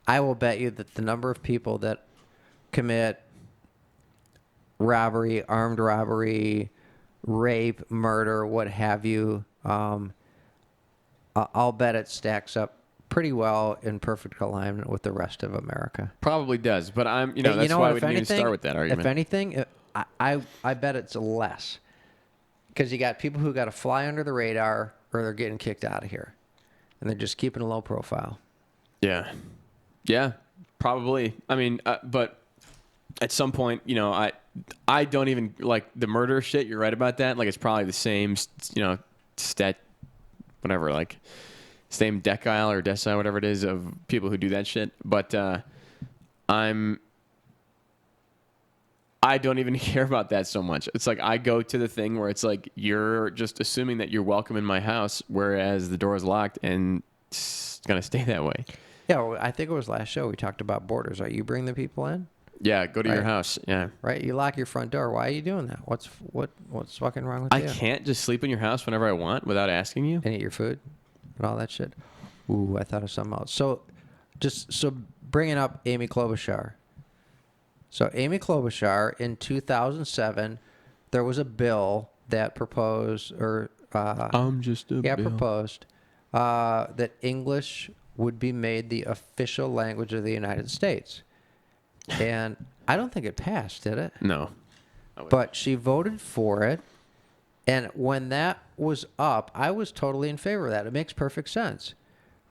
I will bet you that the number of people that commit robbery, armed robbery, rape, murder, what have you, I'll bet it stacks up pretty well in perfect alignment with the rest of America. Probably does, but that's You know why what, we didn't even start with that argument. If anything, I bet it's less. Because you got people who got to fly under the radar or they're getting kicked out of here. And they're just keeping a low profile. Yeah. Yeah, probably. I mean, but at some point, I don't even like the murder shit. You're right about that. Like, it's probably the same, stat, whatever, like same decile or decile, whatever it is, of people who do that shit. But I don't even care about that so much. It's like I go to the thing where it's like you're just assuming that you're welcome in my house, whereas the door is locked and it's gonna stay that way. Yeah, well, I think it was last show we talked about borders, right? You bring the people in, Yeah, go to your Right. house. Yeah. right? You lock your front door. Why are you doing that? What's fucking wrong with I you? can't just sleep in your house whenever I want without asking you. And eat your food and all that shit. Ooh, I thought of something else. So bringing up Amy Klobuchar. So Amy Klobuchar in 2007, there was a bill that proposed I'm just a bill. proposed that English would be made the official language of the United States. And I don't think it passed, did it? No. But she voted for it. And when that was up, I was totally in favor of that. It makes perfect sense,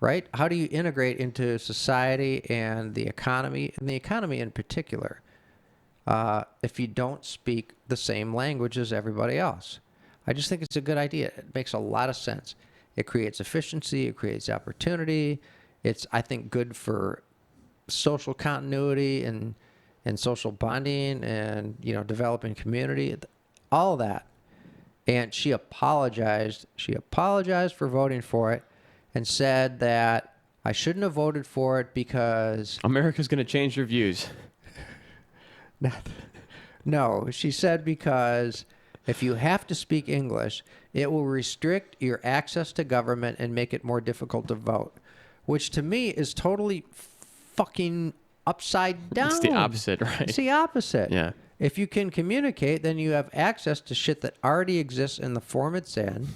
right? How do you integrate into society and the economy in particular, if you don't speak the same language as everybody else? I just think it's a good idea. It makes a lot of sense. It creates efficiency. It creates opportunity. It's, I think, good for social continuity and social bonding and, developing community, all that. And she apologized. She apologized for voting for it and said that I shouldn't have voted for it because America's going to change their views. No, she said because if you have to speak English, it will restrict your access to government and make it more difficult to vote, which to me is totally fucking upside down. It's the opposite, right? It's the opposite. Yeah. If you can communicate, then you have access to shit that already exists in the form it's in,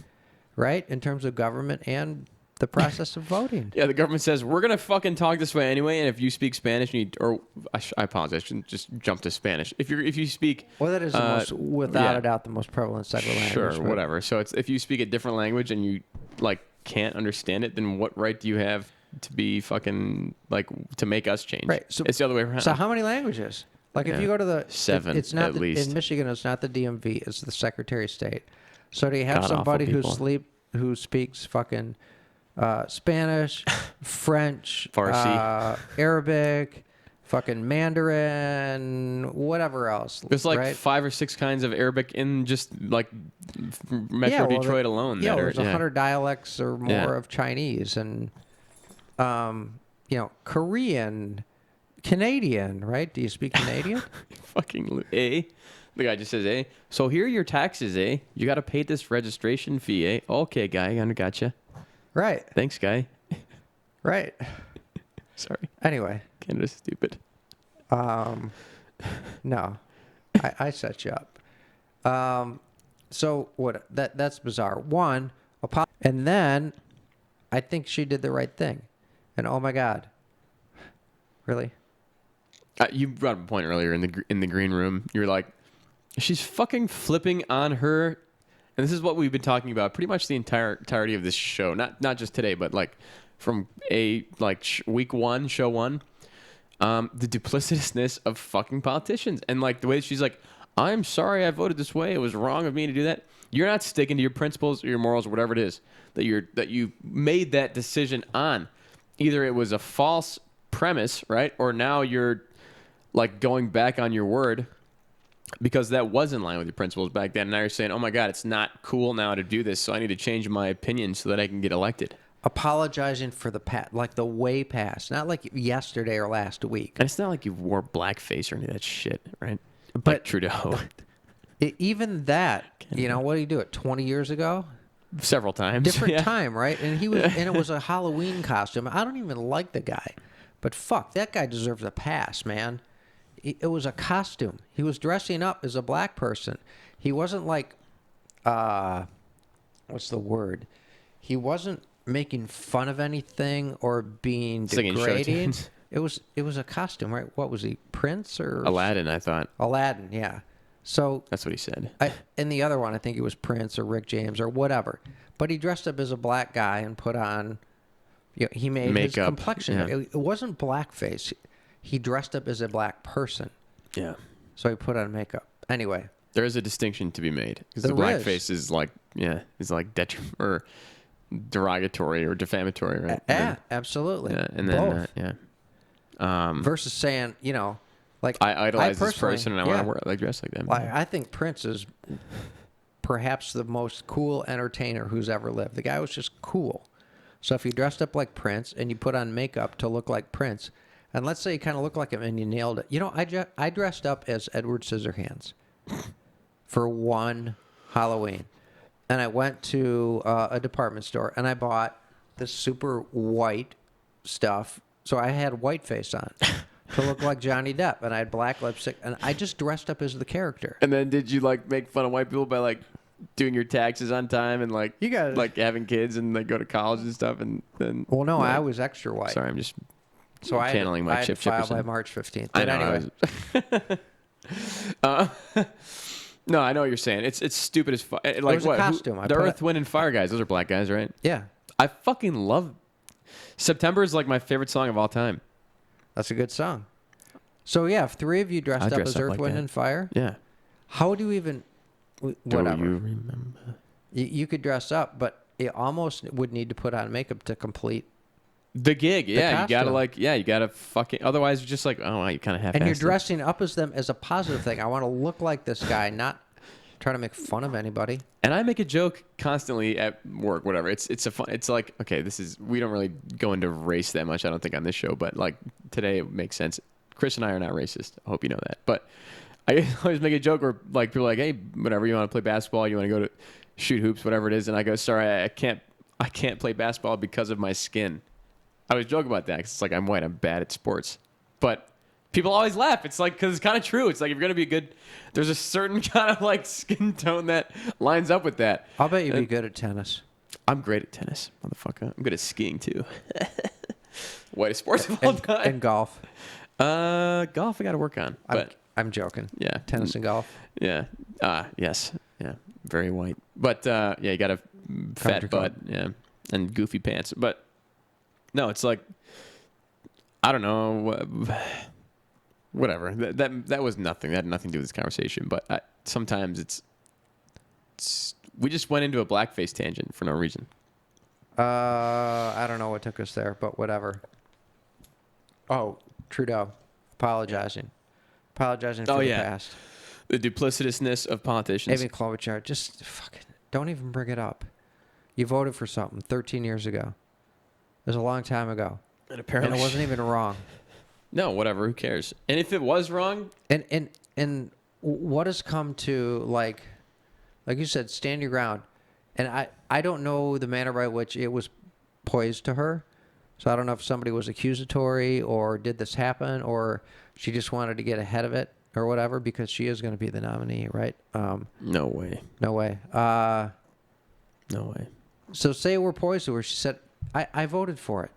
right? In terms of government and the process of voting. Yeah, the government says, we're going to fucking talk this way anyway, and if you speak Spanish, I apologize, I shouldn't just jump to Spanish. If you speak... Well, that is the most, without a doubt, the most prevalent secular language. Sure, but whatever. So it's if you speak a different language and you, like, can't understand it, then what right do you have to be fucking, like, to make us change? Right. So, it's the other way around. So how many languages? Like, if you go to the... 7, it's not at least. In Michigan, it's not the DMV, it's the Secretary of State. So do you have God-awful somebody people. who speaks fucking... Spanish, French, Farsi, Arabic, fucking Mandarin, whatever else. There's like right? 5 or 6 kinds of Arabic in just like Metro Detroit alone. Yeah, that there's 100 dialects or more of Chinese, and Korean, Canadian. Right? Do you speak Canadian? Fucking A. The guy just says, "Eh, so here are your taxes, eh? You got to pay this registration fee, eh? Okay, guy, I gotcha. Right. Thanks, guy. Right. Sorry. Anyway. Canada's stupid. No, I set you up. So what? That's bizarre. One, and then I think she did the right thing. And oh my God, really? You brought up a point earlier in the green room. You were like, she's fucking flipping on her. And this is what we've been talking about pretty much the entirety of this show. Not just today, but like from week 1, show 1. The duplicitousness of fucking politicians. And like the way she's like, I'm sorry I voted this way. It was wrong of me to do that. You're not sticking to your principles or your morals or whatever it is that you made that decision on. Either it was a false premise, right? Or now you're like going back on your word. Because that was in line with your principles back then. And now you're saying, oh my God, it's not cool now to do this, so I need to change my opinion so that I can get elected. Apologizing for the past, like the way past, not like yesterday or last week. And it's not like you wore blackface or any of that shit, right? But like Trudeau. Even that, what did he do it 20 years ago? Several times. Different time, right? And it was a Halloween costume. I don't even like the guy. But fuck, that guy deserves a pass, man. It was a costume. He was dressing up as a black person. He wasn't like, what's the word? He wasn't making fun of anything or being degrading. It was a costume, right? What was he, Prince or Aladdin? I thought Aladdin. Yeah. So that's what he said. In the other one, I think it was Prince or Rick James or whatever. But he dressed up as a black guy and put on. He made makeup. His complexion. Yeah. It wasn't blackface. He dressed up as a black person. Yeah. So he put on makeup. Anyway. There is a distinction to be made. Because the blackface is like, or derogatory or defamatory, right? Yeah, absolutely. Yeah, and both. then, versus saying, like... I idolize this person and I want to dress like them. Like, I think Prince is perhaps the most cool entertainer who's ever lived. The guy was just cool. So if you dressed up like Prince and you put on makeup to look like Prince... And let's say you kind of look like him and you nailed it. I dressed up as Edward Scissorhands for one Halloween. And I went to a department store and I bought this super white stuff. So I had white face on to look like Johnny Depp. And I had black lipstick. And I just dressed up as the character. And then did you like make fun of white people by like doing your taxes on time and like having kids and like go to college and stuff? And then well, no, I was extra white. Sorry, I'm just... So I channeling my Chip Chipperson by March 15th. But anyway. No, I know what you're saying. It's stupid as fuck. Like it was what? A costume. The Earth, Wind, and Fire guys. Those are black guys, right? Yeah. I fucking love... September is like my favorite song of all time. That's a good song. So yeah, if 3 of you dressed up as Earth, like Wind, that. and Fire. Yeah. How do you even... Whatever. Do you remember? You could dress up, but it almost would need to put on makeup to complete... The gig, yeah, costume. you gotta fucking. Otherwise, you're just like, oh, you kind of have. And you're dressing up as them as a positive thing. I want to look like this guy, not try to make fun of anybody. And I make a joke constantly at work, whatever. It's a fun. It's like, okay, we don't really go into race that much, I don't think, on this show, but like today it makes sense. Chris and I are not racist. I hope you know that. But I always make a joke where like people are like, hey, whatever, you want to play basketball, you want to go to shoot hoops, whatever it is, and I go, sorry, I can't play basketball because of my skin. I always joke about that because it's like I'm white, I'm bad at sports, but people always laugh. It's like because it's kind of true. It's like if you're gonna be good, there's a certain kind of like skin tone that lines up with that. I'll bet you'd be good at tennis. I'm great at tennis, motherfucker. I'm good at skiing too. Whitest sports of all time. And golf. Golf I got to work on. But I'm joking. yeah, Tennis and golf. Yeah. Yes. Yeah. Very white. But yeah, you got a fat butt. Yeah, and goofy pants. But no, it's like I don't know. Whatever. That was nothing. That had nothing to do with this conversation. But sometimes it's we just went into a blackface tangent for no reason. I don't know what took us there, but whatever. Oh, Trudeau, apologizing for the past. The duplicitousness of politicians. Amy Klobuchar, just fucking don't even bring it up. You voted for something 13 years ago. It was a long time ago, And apparently it wasn't even wrong. No, whatever. Who cares? And if it was wrong, And what has come to like you said, stand your ground. And I don't know the manner by which it was poised to her. So I don't know if somebody was accusatory or did this happen or she just wanted to get ahead of it or whatever because she is going to be the nominee, right? no way. No way. No way. So say it were poised to her. She said, I voted for it.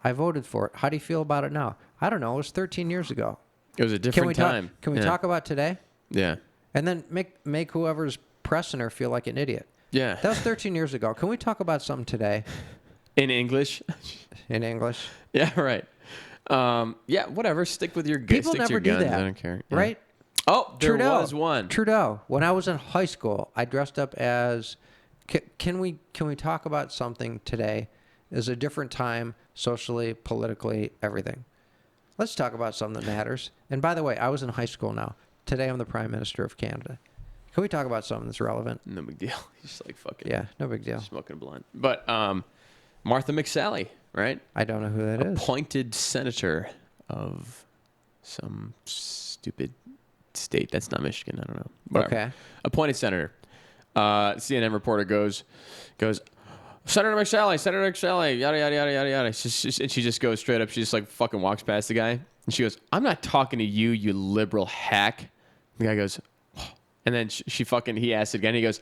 I voted for it. How do you feel about it now? I don't know. It was 13 years ago. It was a different time. Can we talk about today? Yeah. And then make whoever's pressing her feel like an idiot. Yeah. That was 13 years ago. Can we talk about something today? In English? In English? Yeah, right. Yeah, whatever. Stick with your People stick to never your do guns. that. I don't care. Yeah. Right? Oh, there was one. Trudeau. When I was in high school, I dressed up as... Can we talk about something today? It's a different time, socially, politically, everything. Let's talk about something that matters. And by the way, I was in high school now. Today, I'm the Prime Minister of Canada. Can we talk about something that's relevant? No big deal. He's like fucking Yeah, no big deal. smoking a blunt. But Martha McSally, right? I don't know who that is. Appointed senator of some stupid state. That's not Michigan. I don't know. Whatever. Okay. Appointed senator. CNN reporter goes, Senator McSally, yada, yada, yada, yada, yada. And she just goes straight up. She just like fucking walks past the guy. And she goes, I'm not talking to you, you liberal hack. The guy goes, oh. And then he asks it again. He goes,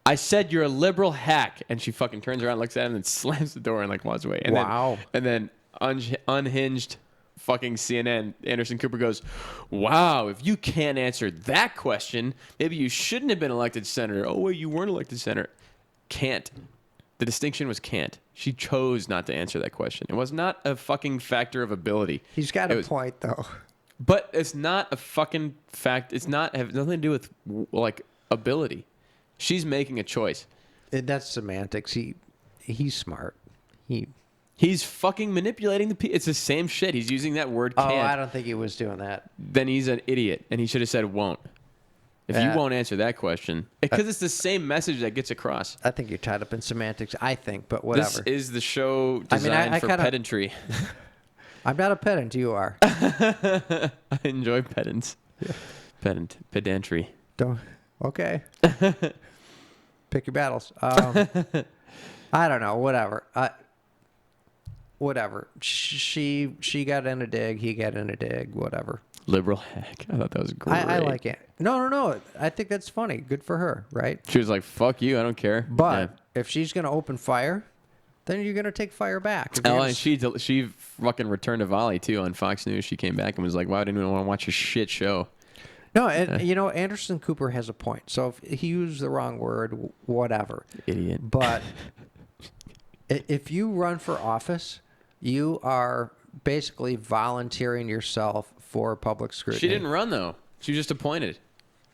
I said you're a liberal hack. And she fucking turns around, looks at him, and slams the door and like walks away. And Wow. Then unhinged fucking CNN, Anderson Cooper goes, wow, if you can't answer that question, maybe you shouldn't have been elected senator. Oh, wait, you weren't elected senator. Can't. The distinction was can't. She chose not to answer that question. It was not a fucking factor of ability. He's got a point, though. But it's not a fucking fact. It's not have nothing to do with like ability. She's making a choice. That's semantics. He's smart. He's fucking manipulating the people. It's the same shit. He's using that word Oh, can't. I don't think he was doing that. Then he's an idiot, and he should have said won't. If you won't answer that question, because it's the same message that gets across. I think you're tied up in semantics, I think, but whatever. This is the show designed for pedantry. I'm not a pedant. You are. I enjoy pedants. Yeah. Pedantry. Don't. Okay. Pick your battles. I don't know. Whatever. Whatever. She got in a dig. He got in a dig. Whatever. Liberal hack. I thought that was great. I like it. No. I think that's funny. Good for her, right? She was like, fuck you. I don't care. But if she's going to open fire, then you're going to take fire back. And she fucking returned to volley, too, on Fox News. She came back and was like, wow, I didn't even want to watch your shit show. No, and Anderson Cooper has a point. So if he used the wrong word, whatever. Idiot. But if you run for office, you are basically volunteering yourself for public scrutiny. She didn't run, though. She was just appointed.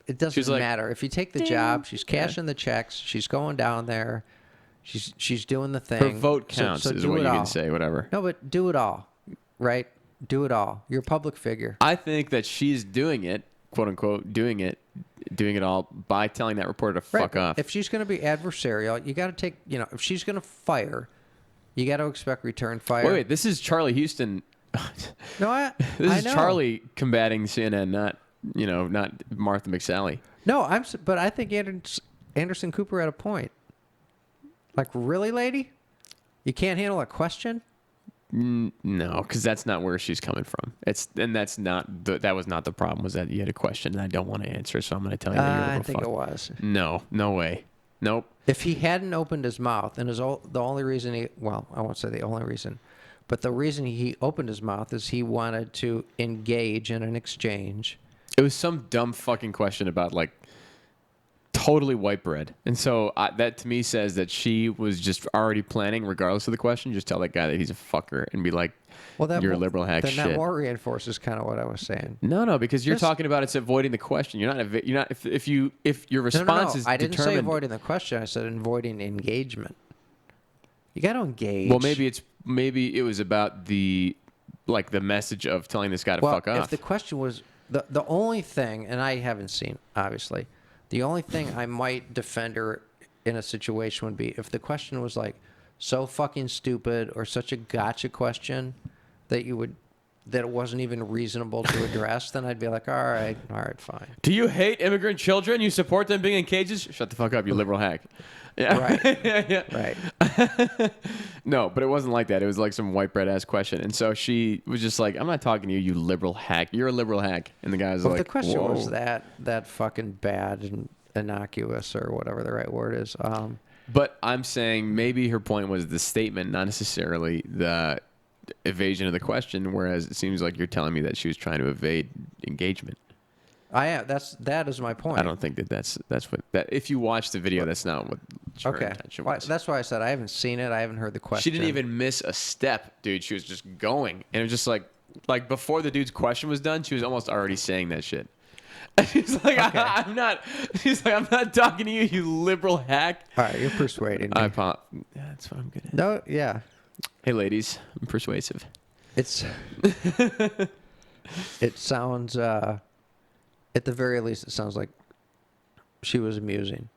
It doesn't matter. If you take the job, she's cashing the checks. She's going down there. She's doing the thing. Her vote counts is what you can say, whatever. No, but do it all, right? Do it all. You're a public figure. I think that she's doing it, quote unquote, doing it all by telling that reporter to fuck off. If she's going to be adversarial, you got to take, if she's going to fire, you got to expect return fire. Wait, this is Charlie Houston No, I This is know. Charlie combating CNN, not Martha McSally. No, but I think Anderson Cooper had a point. Like, really, lady? You can't handle a question? No, because that's not where she's coming from. That was not the problem. Was that you had a question and I don't want to answer, so I'm going to tell you that you're a I little think fuck. it was. No way. Nope. If he hadn't opened his mouth, and the only reason I won't say the only reason, but the reason he opened his mouth is he wanted to engage in an exchange. It was some dumb fucking question about like totally white bread. And so that to me says that she was just already planning, regardless of the question, just tell that guy that he's a fucker and be like, you're a liberal hack then shit. that more reinforces kind of what I was saying. No, because you're Just- talking about it's avoiding the question. You're not, if your response is I didn't say determined. avoiding the question. I said avoiding engagement. You got to engage. Well, maybe it was about the message of telling this guy to fuck off. If the question was the only thing, and I haven't seen, obviously, the only thing I might defend her in a situation would be if the question was like so fucking stupid or such a gotcha question that it wasn't even reasonable to address, then I'd be like, all right, fine. Do you hate immigrant children? You support them being in cages? Shut the fuck up, you liberal hack. Yeah. Right. Yeah. Right. No, but it wasn't like that. It was like some white bread ass question. And so she was just like, I'm not talking to you, you liberal hack. You're a liberal hack. And the guy was Well, like, if the question whoa. was that fucking bad and innocuous or whatever the right word is. But I'm saying maybe her point was the statement, not necessarily the evasion of the question, whereas it seems like you're telling me that she was trying to evade engagement. That is my point. I don't think that's what that. If you watch the video, that's not what her intention was. That's why I said I haven't seen it. I haven't heard the question. She didn't even miss a step, dude. She was just going, and it was just like before the dude's question was done, she was almost already saying that shit. She's like, Okay. I'm not. She's like, I'm not talking to you, you liberal hack. All right, you're persuading me. Yeah, that's what I'm good at. No, yeah. Hey, ladies, I'm persuasive. It sounds, at the very least, it sounds like she was amusing.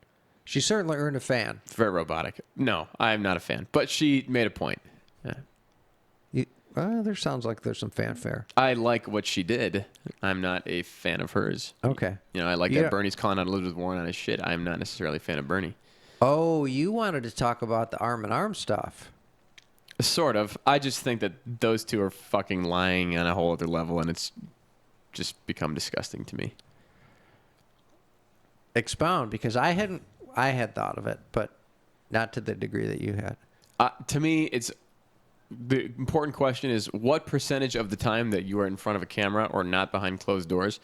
She certainly earned a fan. Very robotic. No, I'm not a fan, but she made a point. Yeah. There sounds like there's some fanfare. I like what she did. I'm not a fan of hers. Okay. I like Yeah. that Bernie's calling out Elizabeth Warren on his shit. I'm not necessarily a fan of Bernie. Oh, you wanted to talk about the arm in arm stuff. Sort of. I just think that those two are fucking lying on a whole other level, and it's just become disgusting to me. Expound, because I had thought of it, but not to the degree that you had. To me, it's the important question is what percentage of the time that you are in front of a camera or not behind closed doors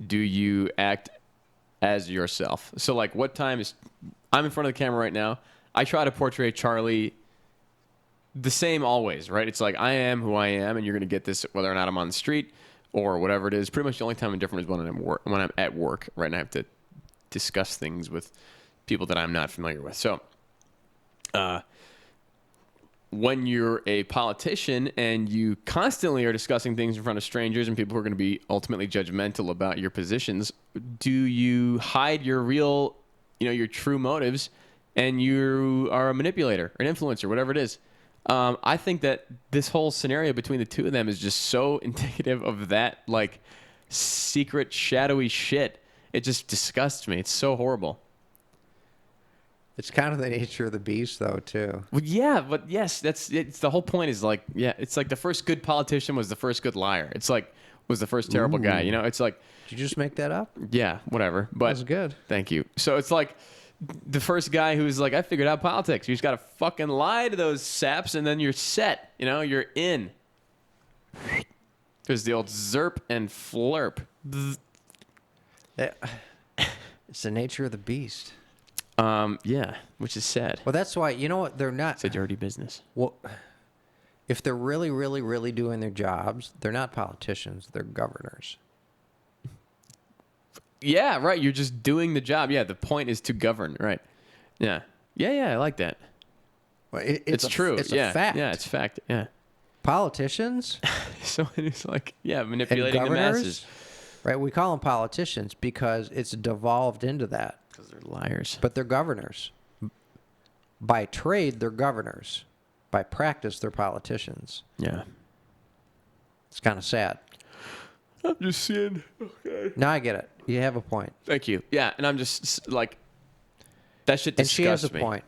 do you act as yourself? So, like, what time is I'm in front of the camera right now? I try to portray Charlie the same always, right? It's like I am who I am, and you're going to get this whether or not I'm on the street or whatever it is. Pretty much the only time I'm different is when I'm at work, right? And I have to discuss things with people that I'm not familiar with. So, when you're a politician and you constantly are discussing things in front of strangers and people who are going to be ultimately judgmental about your positions, do you hide your real, your true motives, and you are a manipulator, an influencer, whatever it is? I think that this whole scenario between the two of them is just so indicative of that, like, secret, shadowy shit. It just disgusts me. It's so horrible. It's kind of the nature of the beast, though, too. Well, yeah, but yes, it's the whole point is like, yeah, it's like the first good politician was the first good liar. It's like, was the first terrible guy, It's like, Did you just make that up? yeah, whatever. But That was good. Thank you. So it's like the first guy who's like, I figured out politics. You just got to fucking lie to those saps and then you're set. You're in. There's the old zerp and flurp. It's the nature of the beast. Yeah, which is sad. Well, that's why, you know what? They're not. It's a dirty business. Well, if they're really, really, really doing their jobs, they're not politicians. They're governors. Yeah, right. You're just doing the job. Yeah, the point is to govern. Right. Yeah. Yeah, I like that. Well, It's true. It's yeah. a fact. Yeah, it's fact. Yeah. Politicians So it's like, yeah, and manipulating the governors, masses. right? We call them politicians because it's devolved into that. Because they're liars. But they're governors. By trade, they're governors. By practice, they're politicians. Yeah. It's kind of sad. I'm just seeing. Okay. Now I get it. You have a point. Thank you. Yeah, and I'm just like, that shit And disgusts she has a me. point.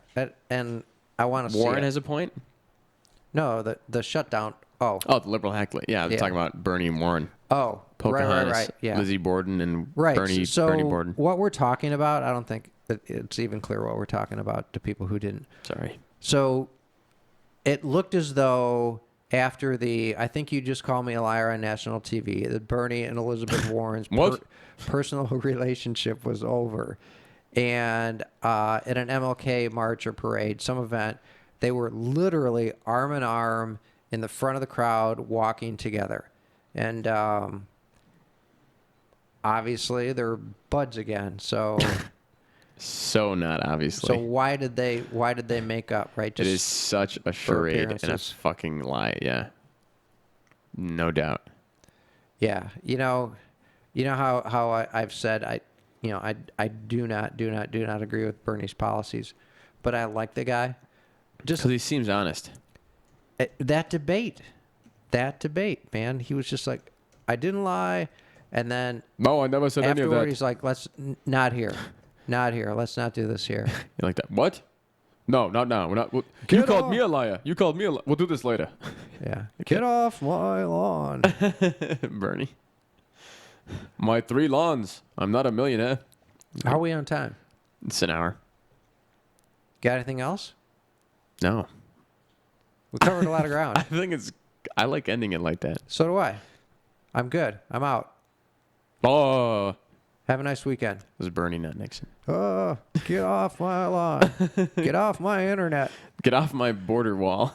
And I want to see Warren it. has a point? No, the shutdown. Oh. Oh, the liberal hackler. Yeah, I was Yeah. talking about Bernie and Warren. Oh. Pocahontas, Right. Yeah. Lizzie Borden, and Right. Bernie Borden. What we're talking about, I don't think it's even clear what we're talking about to people who didn't. Sorry. So it looked as though after I think you just called me a liar on national TV, that Bernie and Elizabeth Warren's personal relationship was over. And at an MLK march or parade, some event, they were literally arm in arm in the front of the crowd walking together. And obviously they're buds again. So So not obviously. so why did they make up, right? It is such a charade and a appearances. fucking lie. Yeah. No doubt. Yeah, how I've said I do not agree with Bernie's policies, but I like the guy. Just Because he seems honest. that debate, man. He was just like, I didn't lie, and then No, I never said any of afterward that. he's like, let's not here. Let's not do this here. You like that? What? No, not now. We're not. You Get called off. me a liar. You called me a liar. We'll do this later. Yeah, get off my lawn. Bernie. My 3 lawns. I'm not a millionaire. How are we on time? It's an hour. Got anything else? No. We covered a lot of I ground. think I like ending it like that. So do I. I'm good. I'm out. Oh. Have a nice weekend. It was Bernie, not Nixon. Oh, get off my lawn. Get off my internet. Get off my border wall.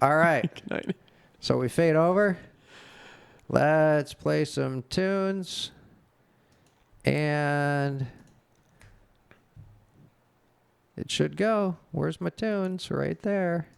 All right. Good night. So we fade over. Let's play some tunes. And it should go. Where's my tunes? Right there.